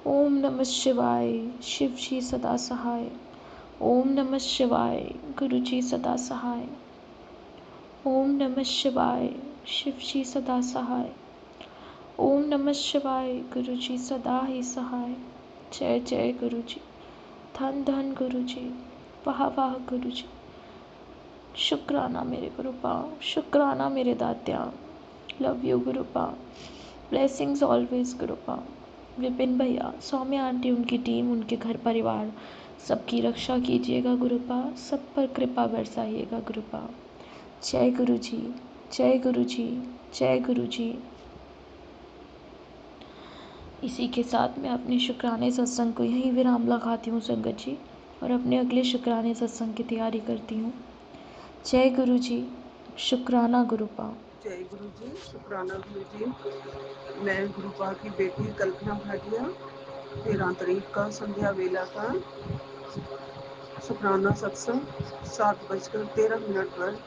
ओम नमः शिवाय, शिव जी सदा सहाय। ओम नमः शिवाय, गुरु जी सदा सहाय। ओम नमः शिवाय, शिव जी सदा सहाय। ओम नमः शिवाय, गुरु जी सदा ही सहाय। जय जय गुरु जी, धन धन गुरु जी, वाह वाह गुरु जी। शुक्राना मेरे गुरुपा, शुक्राना मेरे दात्या। Love you Gurupa, blessings always Gurupa. Vipin भैया, सौम्या आंटी, उनकी टीम, उनके घर परिवार, सबकी रक्षा कीजिएगा गुरुपा। सब पर कृपा बरसाइएगा गुरुपा। जय गुरु जी, जय गुरु जी, जय गुरु जी। इसी के साथ मैं अपने शुक्राने सत्संग को यहीं विराम लगाती हूँ संगत जी, और अपने अगले शुक्राने सत्संग की तैयारी करती हूँ। जय गुरु जी, शुक्राना गुरुपा। जय गुरु जी, शुक्राना गुरु जी। मैं गुरुपा की बेटी कल्पना भाटिया, 13 तारीख का संध्या वेला का शुक्राना सत्संग 7:13 पर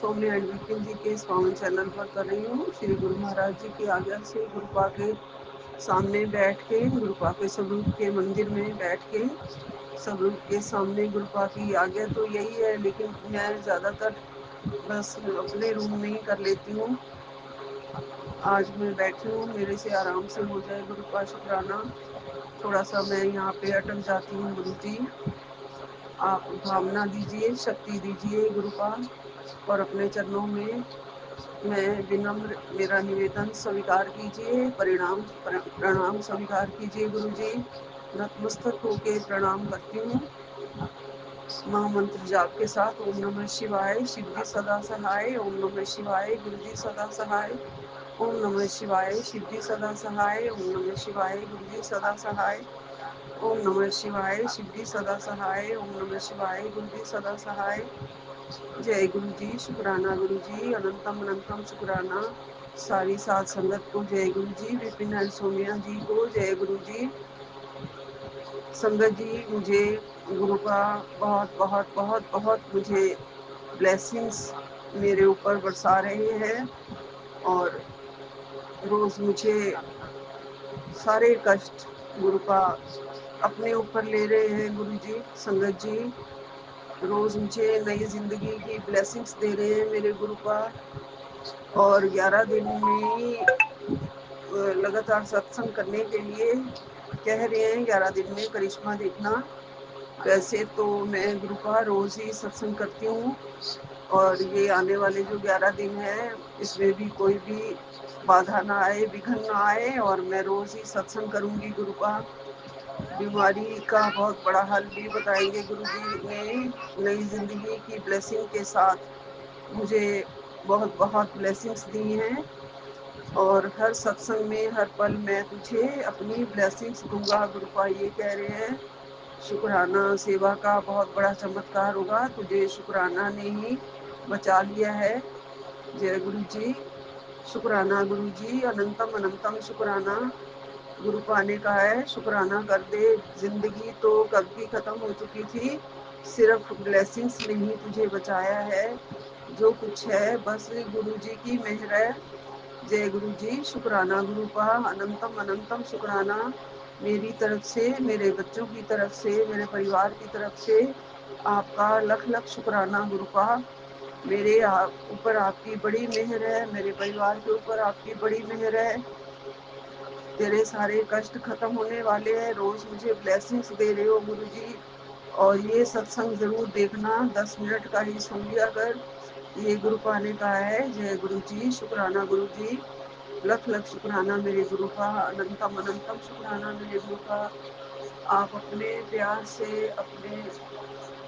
सौम्या एंड विपिन जी के इस पावन चैनल पर कर रही हूँ। श्री गुरु महाराज जी की आज्ञा से गुरुपा के सामने बैठ के गुरुपा के स्वरूप के मंदिर में बैठ के स्वरूप के सामने गुरुपा की आज्ञा तो यही है, लेकिन मैं ज़्यादातर बस अपने रूम में ही कर लेती हूँ। आज मैं बैठी हूँ, मेरे से आराम से हो जाए गुरुपा, शुक्राना। थोड़ा सा मैं यहाँ पे अटक जाती हूँ गुरु जी, आप भावना दीजिए, शक्ति दीजिए गुरुपा, और अपने चरणों में मैं विनम्र मेरा निवेदन स्वीकार कीजिए, प्रणाम स्वीकार कीजिए गुरु जी। नतमस्तक होके प्रणाम करती हूँ। महामंत्र जाप के साथ ओम नमः शिवाय, शिव जी सदा सहाय। ओम नमः शिवाय, गुरु जी सदा सहाय। ओम नमः शिवाय, शिव जी सदा सहाय। ओम नमः शिवाय, गुरु जी सदा सहाय। ओम नमः शिवाय, शिव जी सदा सहाय। ओम नमः शिवाय, गुरु जी सदा सहाय। जय गुरु जी, शुक्राना गुरु जी, अनंतम अनंतम शुक्राना। सारी साध संगत को जय गुरु जी, विपिन एंड सोनिया जी को जय गुरु जी। संगत जी, मुझे गुरु का बहुत बहुत बहुत बहुत मुझे ब्लेसिंग्स मेरे ऊपर बरसा रहे हैं, और रोज मुझे सारे कष्ट गुरु का अपने ऊपर ले रहे हैं गुरु जी। संगत जी, रोज मुझे नई जिंदगी की ब्लेसिंग्स दे रहे हैं मेरे गुरु का, और 11 दिन में लगातार सत्संग करने के लिए कह रहे हैं। 11 दिन में करिश्मा देखना। वैसे तो मैं गुरु का रोज ही सत्संग करती हूँ, और ये आने वाले जो 11 दिन है इसमें भी कोई भी बाधा ना आए, विघ्न ना आए, और मैं रोज ही सत्संग करूंगी गुरु का। बीमारी का बहुत बड़ा हल भी बताएंगे गुरु जी ने। नई जिंदगी की ब्लेसिंग के साथ मुझे बहुत बहुत ब्लेसिंग्स दी हैं, और हर सत्संग में हर पल मैं तुझे अपनी ब्लेसिंग्स दूंगा गुरुपा, ये कह रहे हैं। शुक्राना, सेवा का बहुत बड़ा चमत्कार होगा, तुझे शुक्राना ने ही बचा लिया है। जय गुरु जी, शुक्राना गुरु जी, अनंतम अनंतम शुक्राना। गुरु पाने का है, शुक्राना कर दे। जिंदगी तो कब की खत्म हो चुकी थी, सिर्फ ब्लेसिंग्स ने ही तुझे बचाया है। जो कुछ है बस गुरु जी की मेहर है। जय गुरु जी, शुक्राना गुरु का, अनंतम अनंतम शुक्राना। मेरी तरफ से, मेरे बच्चों की तरफ से, मेरे परिवार की तरफ से आपका लख लख शुक्राना गुरु का। मेरे ऊपर आपकी बड़ी मेहर है, मेरे परिवार के ऊपर आपकी बड़ी मेहर है। तेरे सारे कष्ट खत्म होने वाले हैं। रोज मुझे ब्लेसिंग्स दे रहे हो गुरु जी, और ये सत्संग जरूर देखना, 10 मिनट का ही सुन लिया कर, ये गुरु पाने का है। जय गुरु जी, शुक्राना गुरु जी, लख लख शुक्राना मेरे गुरु का, अनंतम अनंतम शुक्राना मेरे गुरु का। आप अपने प्यार से,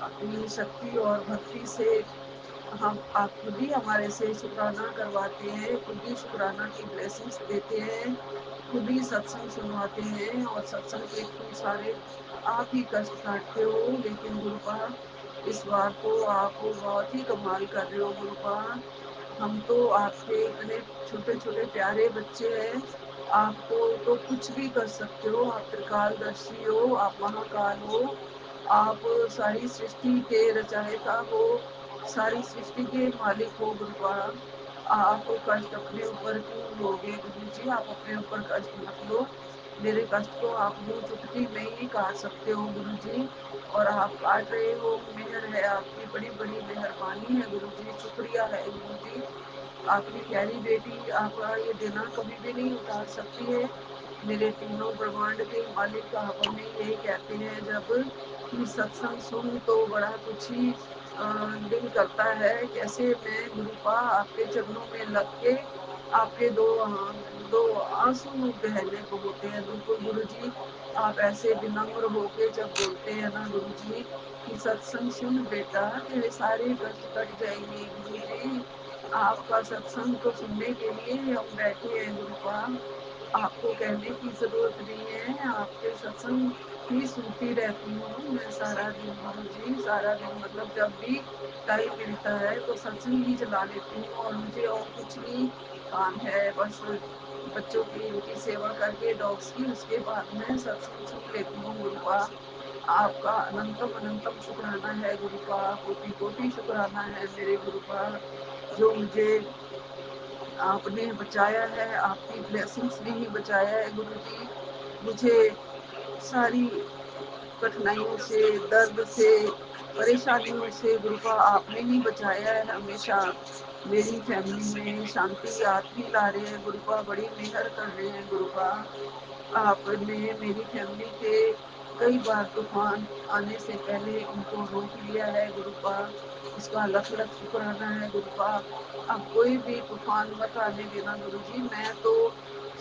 अपनी शक्ति और भक्ति से हम आप खुद ही हमारे से शुक्राना करवाते हैं, खुद ही शुक्राना की ब्लेसिंग्स देते हैं, खुद ही सत्संग सुनवाते हैं, और सत्संग के थ्रू सारे आप ही कष्ट काटते हो। लेकिन गुरुपा, इस बार तो आप बहुत ही कमाल कर रहे हो गुरुपा। हम तो आपके इतने छोटे छोटे प्यारे बच्चे हैं, आपको तो कुछ भी कर सकते हो। आप त्रिकालदर्शी हो, आप महाकाल हो, आप सारी सृष्टि के रचयिता हो, सारी सृष्टि के मालिक हो गुरुपा। आप कष्ट अपने ऊपर क्यों लोगे गुरु जी, आप अपने ऊपर कष्ट मत लो। मेरे कष्ट को आप मुंह चुटकी में ही काट सकते हो गुरु जी, और आप काट रहे हो। मेहर है आपकी, बड़ी बड़ी मेहरबानी है गुरु जी, शुक्रिया है गुरु जी। आपकी प्यारी बेटी आपका ये देना कभी भी नहीं उतार सकती है। मेरे तीनों ब्रह्मांड के मालिक आप हमें यही कहते हैं जब कि सत्संग सुन तो बड़ा कुछ ही दिल करता है। कैसे मैं गुरुपा आपके चरणों में लग के आपके दो आंसू बहने को होते हैं। बिल्कुल गुरु जी, आप ऐसे विनम्र होके जब बोलते हैं ना गुरु जी कि सत्संग सुन बेटा, तेरे सारे कष्ट कट जाएंगे गुरु जी। आपका सत्संग तो सुनने के लिए हम बैठे हैं गुरुपा, आपको कहने की जरूरत नहीं है। आपके सत्संग ही सुनती रहती हूँ मैं सारा दिन गुरु जी, सारा दिन मतलब जब भी टाइम मिलता है तो सत्संग ही चला लेती हूँ, और मुझे और कुछ नहीं काम है। बस बच्चों की इनकी सेवा करके डॉग्स की, उसके बाद में सत्संग सुन लेती हूँ गुरुपा। आपका अनंतम अनंतम शुक्राना है गुरुपा, कोटि कोटि शुक्राना है मेरे गुरुपा, जो मुझे आपने बचाया है, आपकी ब्लेसिंग्स ने ही बचाया है गुरु जी। मुझे सारी कठिनाइयों से, दर्द से, परेशानियों से गुरुपा आपने ही बचाया है हमेशा। मेरी फैमिली में शांति आप ही ला रहे हैं गुरुपा, बड़ी मेहर कर रहे हैं गुरुपा। आपने मेरी फैमिली के कई बार तूफान आने से पहले उनको रोक लिया है गुरुपा। इसका लख लख शुक्राना है गुरुपा। अब कोई भी तूफान मत आने देना गुरु जी। मैं तो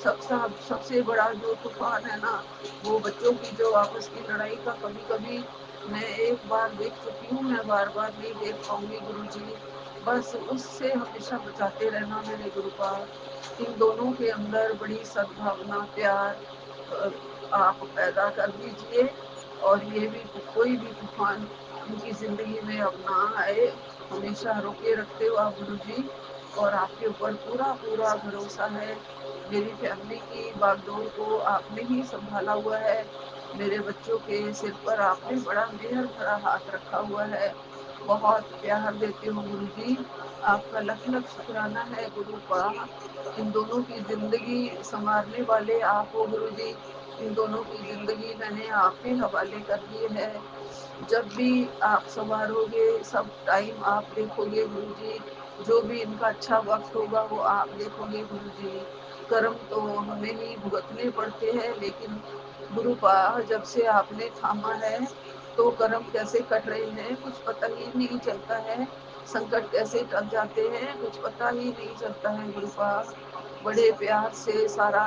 सबसे बड़ा जो तूफान है ना, वो बच्चों की जो आपस की लड़ाई का कभी कभी मैं एक बार देख चुकी हूँ, मैं बार बार नहीं देख पाऊंगी गुरु जी। बस उससे हमेशा बचाते रहना मेरे गुरुपा। इन दोनों के अंदर बड़ी सद्भावना, प्यार आप पैदा कर दीजिए, और ये भी कोई भी तूफान इनकी जिंदगी में अब ना आए, हमेशा रोके रखते हो आप गुरु जी। और आपके ऊपर पूरा पूरा भरोसा है। मेरी फैमिली की बागडोर को आपने ही संभाला हुआ है। मेरे बच्चों के सिर पर आपने बड़ा मेहर भरा हाथ रखा हुआ है। बहुत प्यार देते हो गुरु जी। आपका लख लख शुक्राना है गुरु का। इन दोनों की जिंदगी संवारने वाले आप हो गुरु जी। इन दोनों की जिंदगी मैंने आप के हवाले कर दी है। जब भी आप संवारोगे, सब टाइम आप देखोगे गुरु जी। जो भी इनका अच्छा वक्त होगा वो आप देखोगे गुरु जी। कर्म तो हमें ही भुगतने पड़ते हैं, लेकिन गुरु पा जब से आपने थामा है तो कर्म कैसे कट रहे हैं कुछ पता ही नहीं चलता है। संकट कैसे टल जाते हैं कुछ पता ही नहीं चलता है गुरु पा। बड़े प्यार से सारा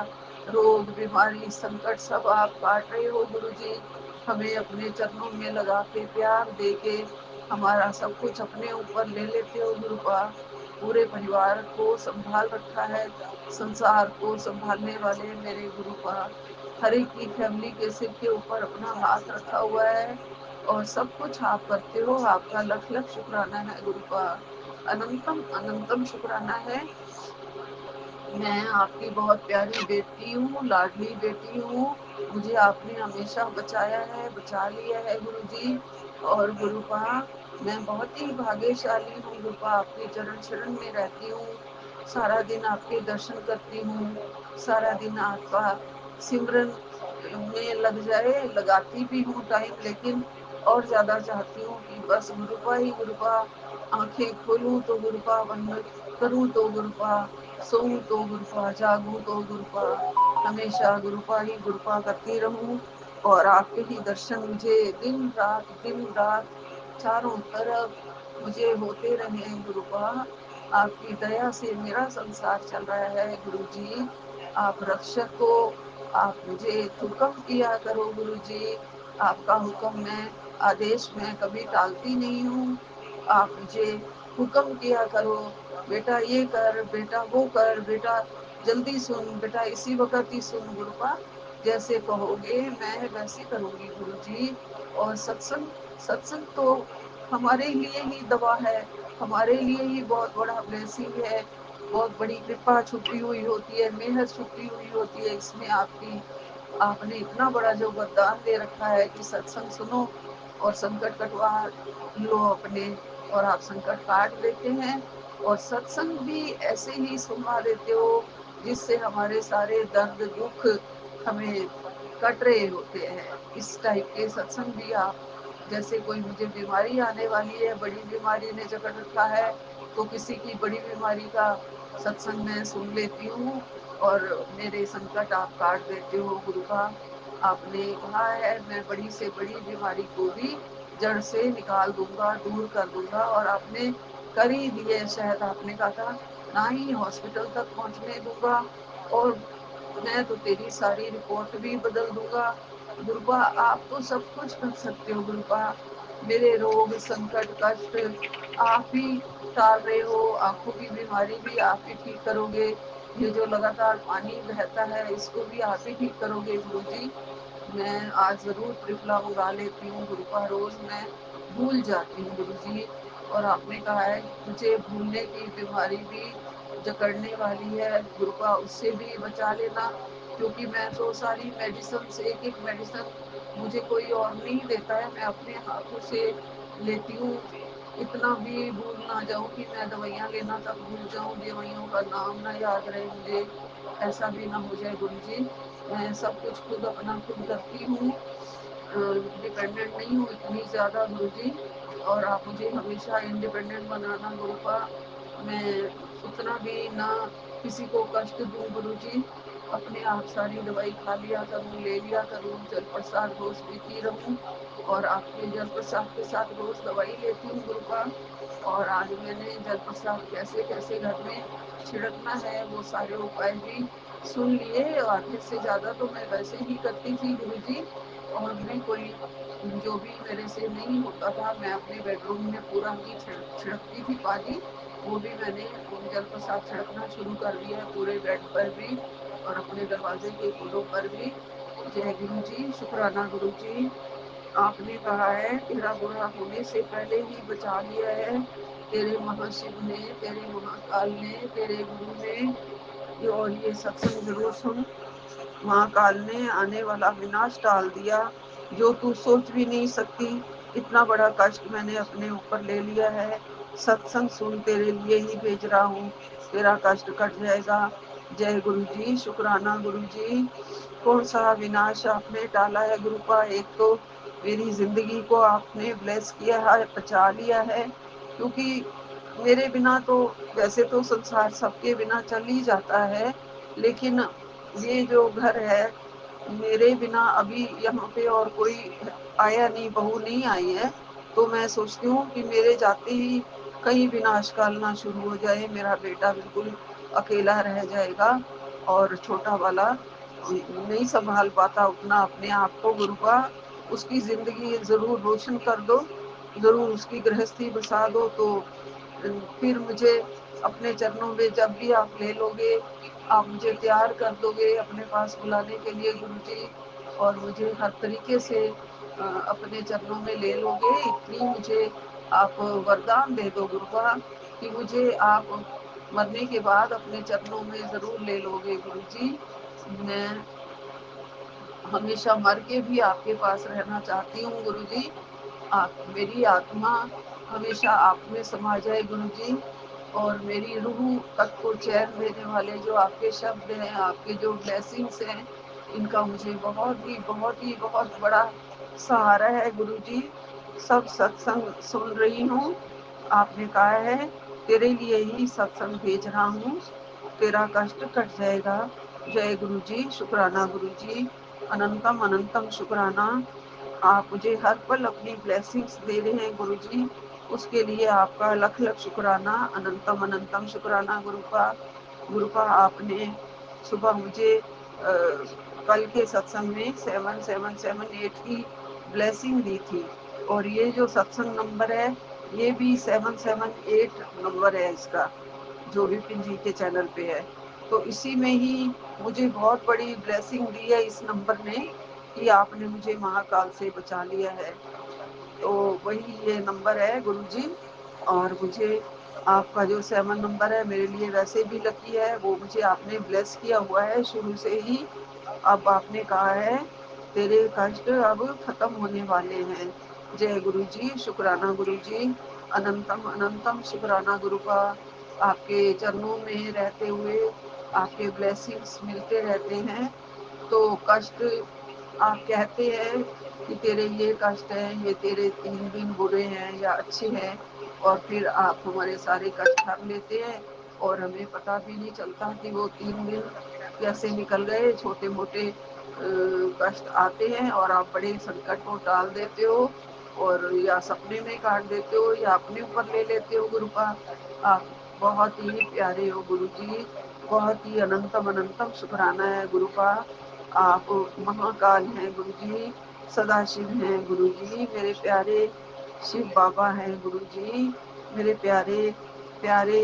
रोग, बीमारी, संकट सब आप काट रहे हो गुरु जी। हमें अपने चरणों में लगा के, प्यार दे के हमारा सब कुछ अपने ऊपर ले लेते हो गुरु पा। पूरे परिवार को संभाल रखा है, संसार को संभालने वाले मेरे गुरु पा। हर एक की फैमिली के सिर के ऊपर अपना हाथ रखा हुआ है, और सब कुछ आप करते हो। आपका लख लख शुक्राना है गुरु पा। अनंतम अनंतम शुक्राना है। मैं आपकी बहुत प्यारी बेटी हूँ, लाडली बेटी हूँ। मुझे आपने हमेशा बचाया है, बचा लिया है गुरु जी। और गुरुपा मैं बहुत ही भाग्यशाली हूँ गुरुपा, आपके चरण शरण में रहती हूँ। सारा दिन आपके दर्शन करती हूँ, सारा दिन आपका सिमरन में लग जाए, लगाती भी हूँ टाइम, लेकिन और ज्यादा चाहती हूँ कि बस गुरुपा ही गुरुपा। आंखें खोलूं तो गुरुपा, बंद करूं तो गुरुपा, सोऊं तो गुरुपा, जागूं तो गुरुपा। हमेशा गुरुपा ही गुरुपा करती रहूं, और आपके ही दर्शन मुझे दिन रात चारों तरफ मुझे होते रहे गुरुपा। आपकी दया से मेरा संसार चल रहा है गुरु जी। आप रक्षक हो, आप मुझे हुक्म किया करो गुरु जी। आपका हुक्म मैं, आदेश मैं कभी टालती नहीं हूँ। आप मुझे हुक्म किया करो, बेटा ये कर, बेटा वो कर, बेटा जल्दी सुन, बेटा इसी वक्त ही सुन गुरुपा। जैसे कहोगे मैं वैसे करूँगी गुरु जी। और सत्संग, सत्संग तो हमारे लिए ही दवा है, हमारे लिए ही बहुत बड़ा ब्लेसिंग है। बहुत बड़ी कृपा छुपी हुई होती है, मेहर छुपी हुई होती है इसमें आपकी। आपने इतना बड़ा जो वरदान दे रखा है कि सत्संग सुनो और संकट कटवा लो अपने, और आप संकट काट देते हैं। और सत्संग भी ऐसे ही सुनवा देते हो जिससे हमारे सारे दर्द दुख हमें कट रहे होते हैं। इस टाइप के सत्संग भी आप, जैसे कोई मुझे बीमारी आने वाली है, बड़ी बीमारी ने जकड़ रखा है, तो किसी की बड़ी बीमारी का सत्संग मैं सुन लेती हूँ, और मेरे संकट आप काट देते हो गुरु का। आपने कहा है मैं बड़ी से बड़ी बीमारी को भी जड़ से निकाल दूंगा, दूर कर दूंगा, और आपने कर ही दिए। शायद आपने कहा था ना ही हॉस्पिटल तक पहुंचने दूंगा, और मैं तो तेरी सारी रिपोर्ट भी बदल दूंगा। गुरुपा आप तो सब कुछ कर सकते हो गुरुपा। मेरे रोग, संकट, कष्ट आप ही टाल रहे हो। आंखों की बीमारी भी आप ही ठीक करोगे। ये जो लगातार पानी बहता है इसको भी आप ही ठीक करोगे गुरु जी। मैं आज जरूर त्रिफला उड़ा लेती हूँ गुरुपा, रोज मैं भूल जाती हूँ गुरु जी। और आपने कहा है मुझे भूलने की बीमारी भी जकड़ने वाली है गुरुपा, उससे भी बचा लेना। क्योंकि मैं तो सारी मेडिसिन से, एक एक मेडिसिन मुझे कोई और नहीं देता है, मैं अपने हाथों से लेती हूँ। इतना भी भूल ना जाऊँ कि मैं दवाइयाँ लेना तक भूल जाऊँ, दवाइयों का नाम ना याद रहे मुझे, ऐसा भी ना हो जाए गुरु जी। मैं सब कुछ खुद अपना खुद करती हूँ, डिपेंडेंट नहीं हूँ इतनी ज़्यादा गुरु जी, और आप मुझे हमेशा इंडिपेंडेंट बनाना गुरु का। मैं उतना भी ना किसी को कष्ट दूँ गुरु जी, अपने आप सारी दवाई खा लिया करूँ, ले लिया करूँ, जल प्रसाद रोज पीती रहूँ, और आपके जल प्रसाद के साथ रोज दवाई लेती हूँ गुरु का। और आज मैंने जल प्रसाद कैसे कैसे घर में छिड़कना है वो सारे उपाय भी सुन लिए, और आधे से ज़्यादा तो मैं वैसे ही करती थी गुरु जी, और भी कोई जो भी मेरे से नहीं होता था मैं अपने बेडरूम में पूरा ही छिड़कती थी पानी, वो भी मैंने जल प्रसाद छिड़कना शुरू कर दिया है पूरे बेड पर भी और अपने दरवाजे के फूलों पर भी। जय गुरु जी, शुक्राना गुरु जी। आपने कहा है तेरा बुरा होने से पहले ही बचा लिया है, तेरे महाशिव ने, तेरे महाकाल ने, तेरे गुरु ने, और ये सत्संग जरूर सुन। महाकाल ने आने वाला विनाश टाल दिया, जो तू सोच भी नहीं सकती। इतना बड़ा कष्ट मैंने अपने ऊपर ले लिया है, सत्संग सुन, तेरे लिए ही भेज रहा हूँ, तेरा कष्ट कट जाएगा। जय गुरु जी, शुक्राना गुरु जी। कौन सा विनाश आपने टाला है गुरु का, एक तो मेरी जिंदगी को आपने ब्लेस किया है, बचा लिया है, क्योंकि मेरे बिना तो वैसे तो संसार सबके बिना चल ही जाता है, लेकिन ये जो घर है मेरे बिना अभी यहाँ पे और कोई आया नहीं, बहू नहीं आई है, तो मैं सोचती हूँ कि मेरे जाते ही कहीं विनाश कालना शुरू हो जाए, मेरा बेटा बिल्कुल अकेला रह जाएगा और छोटा वाला नहीं संभाल पाता उतना अपने आप को गुरु का। उसकी जिंदगी जरूर रोशन कर दो, जरूर उसकी गृहस्थी बसा दो, तो फिर मुझे अपने चरणों में जब भी आप ले लोगे, आप मुझे तैयार कर दोगे अपने पास बुलाने के लिए गुरु जी, और मुझे हर तरीके से अपने चरणों में ले लोगे, इतनी मुझे आप वरदान दे दो गुरु का कि मुझे आप मरने के बाद अपने चरणों में जरूर ले लोगे गुरु जी। मैं हमेशा मर के भी आपके पास रहना चाहती हूँ गुरु जी। आप मेरी आत्मा हमेशा आप में समा जाए गुरु जी, और मेरी रूह तक को चैन देने वाले जो आपके शब्द हैं, आपके जो ब्लेसिंग्स हैं, इनका मुझे बहुत बड़ा सहारा है गुरु जी। सब सत्संग सुन रही हूँ, आपने कहा है तेरे लिए ही सत्संग भेज रहा हूँ, तेरा कष्ट कट जाएगा। जय गुरु जी, शुक्राना गुरु जी, अनंतम अनंतम शुक्राना। आप मुझे हर पल अपनी ब्लेसिंग्स दे रहे हैं गुरु जी, उसके लिए आपका लख लख शुक्राना, अनंतम अनंतम शुक्राना गुरु का। गुरु का आपने सुबह मुझे कल के सत्संग में 7778 की ब्लेसिंग दी थी, और ये जो सत्संग नंबर है ये भी 778 नंबर है इसका, जो विपिन जी के चैनल पे है। तो इसी में ही मुझे बहुत बड़ी ब्लेसिंग दी है इस नंबर ने, कि आपने मुझे महाकाल से बचा लिया है। तो वही ये नंबर है गुरु जी, और मुझे आपका जो 7 नंबर है मेरे लिए वैसे भी लकी है, वो मुझे आपने ब्लेस किया हुआ है शुरू से ही। अब आपने कहा है तेरे कष्ट अब खत्म होने वाले हैं। जय गुरु जी, शुक्राना गुरु जी, अनंतम अनंतम शुक्राना गुरु का। आपके चरणों में रहते हुए आपके ब्लेसिंग्स मिलते रहते हैं, तो कष्ट आप कहते हैं कि तेरे ये कष्ट है, ये तेरे 3 दिन बुरे हैं या अच्छे हैं, और फिर आप हमारे सारे कष्ट हर लेते हैं, और हमें पता भी नहीं चलता कि वो 3 दिन कैसे निकल गए। छोटे मोटे कष्ट आते हैं और आप बड़े संकट को टाल देते हो, और या सपने में काट देते हो या अपने ऊपर ले लेते हो गुरु का। आप बहुत ही प्यारे हो गुरु जी, बहुत ही अनंतम अनंतम शुक्राना है गुरु का। आप महाकाल हैं गुरु जी, सदाशिव हैं गुरु जी, मेरे प्यारे शिव बाबा हैं गुरु जी, मेरे प्यारे प्यारे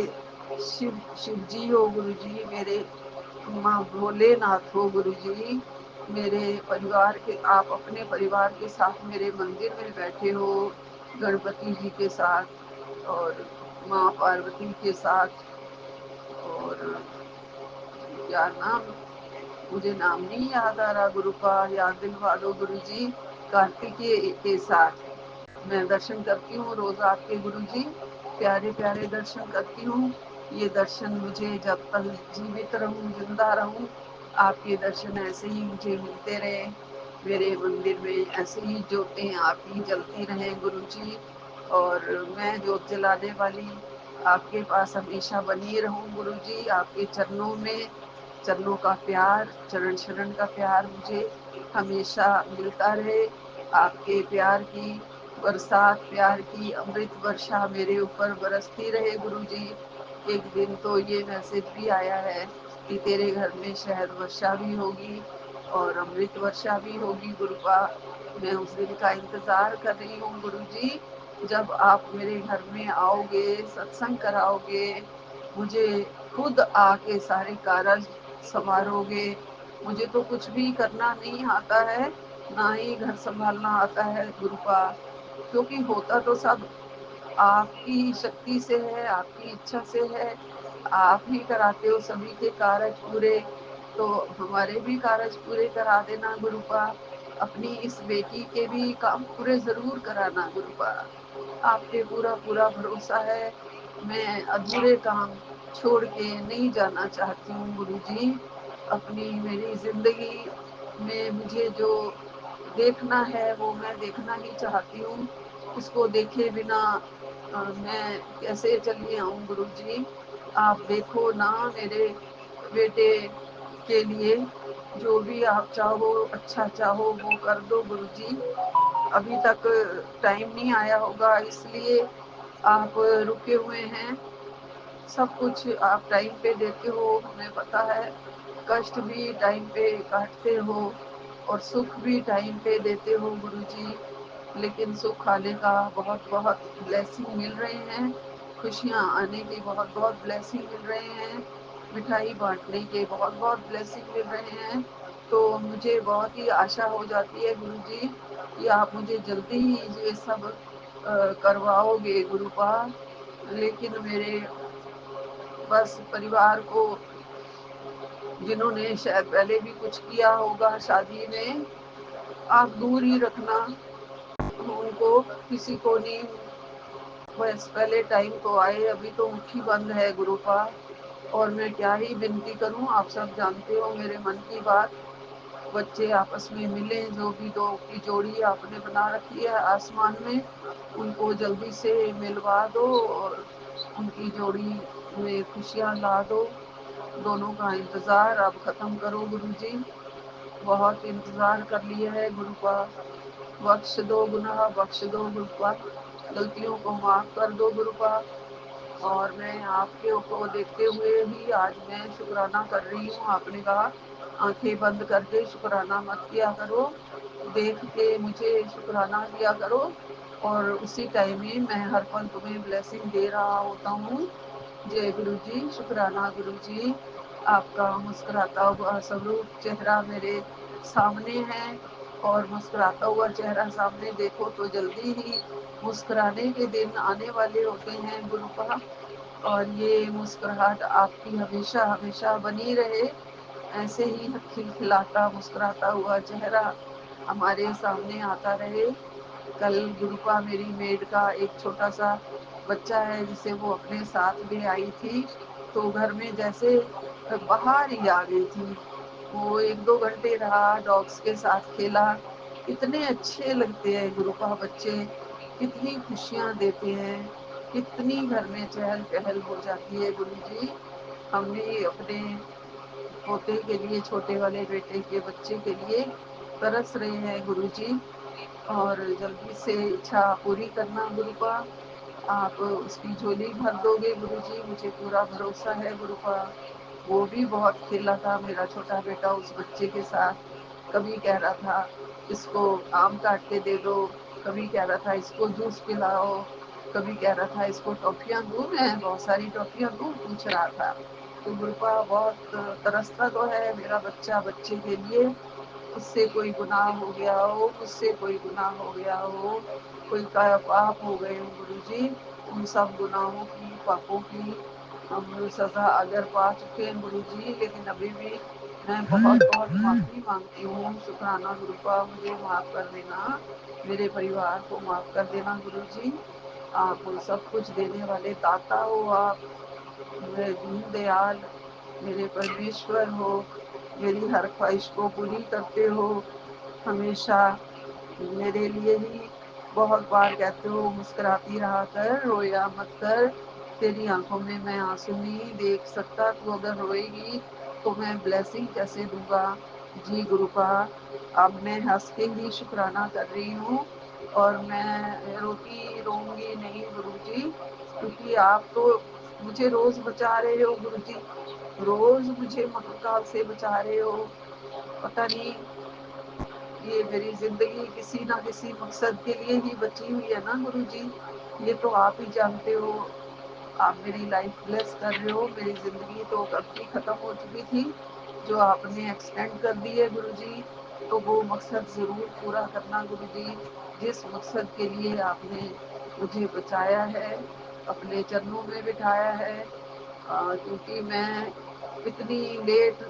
शिव जी हो गुरु जी, मेरे माँ भोलेनाथ हो गुरु जी, मेरे परिवार के, आप अपने परिवार के साथ मेरे मंदिर में बैठे हो, गणपति जी के साथ और माँ पार्वती के साथ, और क्या नाम, मुझे नाम नहीं याद आ रहा गुरु का, याद दिलवा दो गुरु जी, कार्तिकेय के साथ। मैं दर्शन करती हूँ रोज आपके गुरुजी, प्यारे प्यारे दर्शन करती हूँ। ये दर्शन मुझे जब तक जीवित रहूँ, जिंदा रहूँ, आपके दर्शन ऐसे ही मुझे मिलते रहे। मेरे मंदिर में ऐसे ही ज्योतें आपकी जलती रहें गुरुजी, और मैं ज्योत जलाने वाली आपके पास हमेशा बनी रहूं गुरुजी। आपके चरणों में, चरणों का प्यार, चरण शरण का प्यार मुझे हमेशा मिलता रहे। आपके प्यार की बरसात, प्यार की अमृत वर्षा मेरे ऊपर बरसती रहे गुरुजी। एक दिन तो ये मैसेज भी आया है कि तेरे घर में शहद वर्षा भी होगी और अमृत वर्षा भी होगी गुरुपा। मैं उस दिन का इंतजार कर रही हूँ गुरुजी, जब आप मेरे घर में आओगे, सत्संग कराओगे, मुझे खुद आके सारे कार्य संवारोगे। मुझे तो कुछ भी करना नहीं आता है, ना ही घर संभालना आता है गुरुपा, क्योंकि होता तो सब आपकी शक्ति से है, आपकी इच्छा से है। आप ही कराते हो सभी के कार्य पूरे, तो हमारे भी कार्य पूरे करा देना गुरुपा। अपनी इस बेटी के भी काम पूरे जरूर कराना गुरुपा। आप पे पूरा पूरा भरोसा है। मैं अधूरे काम छोड़ के नहीं जाना चाहती हूँ गुरुजी। अपनी मेरी जिंदगी में मुझे जो देखना है वो मैं देखना ही चाहती हूँ। उसको देखे बिना मैं कैसे चली आऊँ गुरुजी। आप देखो ना मेरे बेटे के लिए, जो भी आप चाहो, अच्छा चाहो वो कर दो गुरुजी। अभी तक टाइम नहीं आया होगा, इसलिए आप रुके हुए हैं। सब कुछ आप टाइम पे देते हो, हमें पता है। कष्ट भी टाइम पे काटते हो और सुख भी टाइम पे देते हो गुरुजी। लेकिन सुख आने का बहुत बहुत ब्लेसिंग मिल रहे हैं, खुशियाँ आने के बहुत बहुत ब्लेसिंग मिल रहे हैं, मिठाई बांटने के बहुत बहुत ब्लेसिंग मिल रहे हैं। तो मुझे बहुत ही आशा हो जाती है गुरुजी कि आप मुझे जल्दी ही ये सब करवाओगे गुरुपा। लेकिन मेरे बस परिवार को, जिन्होंने शायद पहले भी कुछ किया होगा शादी में, आप दूर ही रखना उनको, किसी को नहीं। बस पहले टाइम तो आए, अभी तो मुट्ठी बंद है गुरुपा। और मैं क्या ही विनती करूं, आप सब जानते हो मेरे मन की बात। बच्चे आपस में मिले, जो भी दो की जोड़ी आपने बना रखी है आसमान में, उनको जल्दी से मिलवा दो और उनकी जोड़ी में खुशियाँ ला दो। दोनों का इंतज़ार अब ख़त्म करो गुरुजी। बहुत इंतज़ार कर लिया है गुरुपा। बख्श दो गुनाह, बख्श दो गुरुपा, गलतियों को माफ़ कर दो गुरुपा। और मैं आपके को देखते हुए ही आज मैं शुक्राना कर रही हूँ। आपने कहा आंखें बंद करके शुक्राना मत किया करो, देख के मुझे शुक्राना किया करो, और उसी टाइम में मैं हर पल तुम्हें ब्लेसिंग दे रहा होता हूँ। जय गुरु जी, शुक्राना गुरु जी। आपका मुस्कुराता हुआ स्वरूप चेहरा मेरे सामने है, और मुस्कुराता हुआ चेहरा सामने देखो तो जल्दी ही मुस्कुराने के दिन आने वाले होते हैं गुरुपा। और ये मुस्कुराहट आपकी हमेशा हमेशा बनी रहे, ऐसे ही खिलखिलाता मुस्कुराता हुआ चेहरा हमारे सामने आता रहे। कल गुरुपा मेरी मेड का एक छोटा सा बच्चा है जिसे वो अपने साथ ले आई थी, तो घर में जैसे बाहर ही आ गई थी। वो 1-2 घंटे रहा, डॉग्स के साथ खेला। कितने अच्छे लगते हैं गुरुपा बच्चे, कितनी खुशियाँ देते हैं, कितनी घर में चहल पहल हो जाती है गुरु जी। हम भी अपने पोते के लिए, छोटे वाले बेटे के बच्चे के लिए तरस रहे हैं गुरु जी, और जल्दी से इच्छा पूरी करना गुरुपा। आप उसकी झोली भर दोगे गुरुजी, मुझे पूरा भरोसा है गुरुपा। वो भी बहुत खेला था मेरा छोटा बेटा उस बच्चे के साथ। कभी कह रहा था इसको आम काट के दे दो, कभी कह रहा था इसको जूस पिलाओ, कभी कह रहा था इसको टॉफियाँ दूँ, मैं बहुत सारी टॉफियाँ दूँ, पूछ रहा था। तो गुरुपा बहुत तरसता तो है मेरा बच्चा बच्चे के लिए। उससे कोई गुनाह हो गया हो, मुझसे कोई गुनाह हो गया हो, कोई का पाप हो गए हो गुरु जी, उन सब गुनाहों की, पापों की हम सजा अगर पा चुके हैं गुरु जी, लेकिन अभी भी मैं बहुत बहुत माफ़ी मांगती हूँ। शुक्राना गुरुपा, मुझे माफ़ कर देना, मेरे परिवार को माफ़ कर देना गुरु जी। आप सब कुछ देने वाले दाता हो, आप मेरे दीन दयाल, मेरे परमेश्वर हो, मेरी हर ख्वाहिश को पूरी करते हो। हमेशा मेरे लिए ही बहुत बार कहते हो, मुस्कुराती रहा कर, रोया मत कर, तेरी आंखों में मैं आंसू नहीं देख सकता, तू अगर रोएगी तो मैं ब्लेसिंग कैसे दूंगा। जी गुरुपा, अब मैं हंस के ही शुक्राना कर रही हूँ और मैं रोती रहूंगी नहीं गुरु जी, क्योंकि आप तो मुझे रोज बचा रहे हो गुरु जी, रोज मुझे महाकाल से बचा रहे हो। पता नहीं ये मेरी जिंदगी किसी ना किसी मकसद के लिए ही बची हुई है ना गुरु जी, ये तो आप ही जानते हो। आप मेरी लाइफ ब्लेस कर रहे हो, मेरी ज़िंदगी तो कब की ख़त्म हो चुकी थी, जो आपने एक्सटेंड कर दी है गुरु जी, तो वो मकसद ज़रूर पूरा करना गुरु जी, जिस मकसद के लिए आपने मुझे बचाया है, अपने चरणों में बिठाया है। क्योंकि मैं इतनी लेट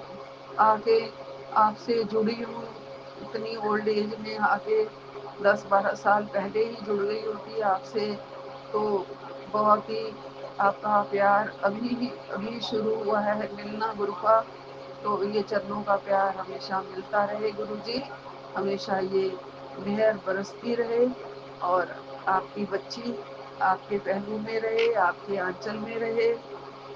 आके आपसे जुड़ी हूँ, इतनी ओल्ड एज में आके 10-12 साल पहले ही जुड़ गई होती आपसे, तो बहुत ही आपका प्यार अभी शुरू हुआ है मिलना गुरु का। तो ये चरणों का प्यार हमेशा मिलता रहे गुरु जी, हमेशा ये मेहर बरसती रहे और आपकी बच्ची आपके पहलू में रहे, आपके आंचल में रहे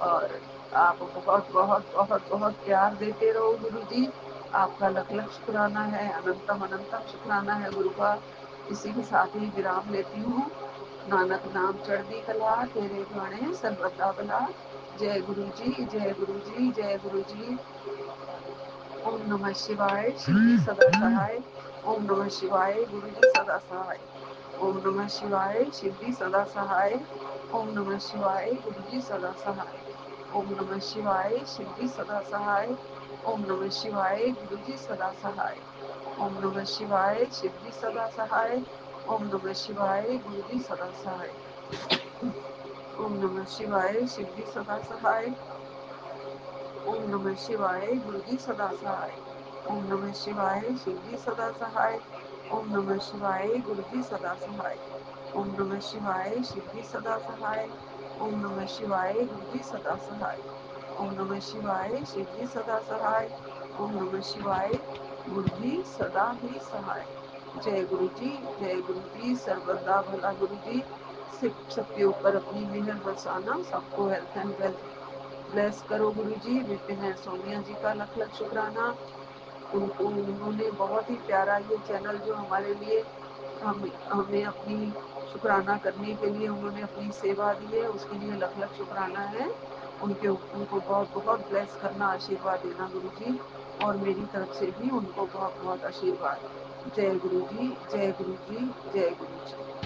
और आप बहुत बहुत बहुत बहुत प्यार देते रहो गुरु जी। आपका लख लख शुक्राना है, अनंतम अनंतम शुक्राना है गुरु का। इसी के साथ ही विराम लेती हूँ। नानक नाम चढ़ती कला, तेरे गाने सर्वदा भला। जय गुरु जी, जय गुरु जी, जय गुरु जी। ओम नमः शिवाय, शिव जी सदा सहाय। ओम नमः शिवाय, गुरु जी सदा सहाय। ओम नमः शिवाय, शिव जी सदा सहाय। ओम नमः शिवाय, गुरु जी सदा सहाय। ओम नमः शिवाय, शिव जी सदा सहाय। ओम नमः शिवाय, गुरु जी सदा सहाय। ओम नमः शिवाय, शिव जी सदा सहाय। ओम नमः शिवाय, गुरु जी सदा सहाय। ओम नमः शिवाय, शिव जी सदा सहाय। ओम नमः शिवाय, गुरु जी सदा सहाय। ओम नमः शिवाय, शिव जी सदा सहाय। ओम नमः शिवाय, गुरु जी सदा सहाय। ओम नमः शिवाय, शिव जी सदा सहाय। ओम नमः शिवाय, गुरु जी सदा सहाय। ओम नमः शिवाय, शिव जी सदा सहाय। ओम नमः शिवाय, गुरु जी सदा ही सहाय। जय गुरु जी, जय गुरु जी, सर्वदा भला गुरु जी। सबके ऊपर अपनी मेहर बरसाना, सबको हेल्थ एंड वेल्थ ब्लेस करो गुरु जी। विपिन एंड सोनिया जी का लख लख शुक्राना। उन्होंने बहुत ही प्यारा ये चैनल जो हमारे लिए हमें अपनी शुक्राना करने के लिए उन्होंने अपनी सेवा दी है, उसके लिए लख लख शुक्राना है। उनको बहुत बहुत ब्लेस करना, आशीर्वाद देना गुरु जी, और मेरी तरफ से भी उनको बहुत बहुत आशीर्वाद। जय गुरु जी, जय गुरु जी, जय गुरु जी।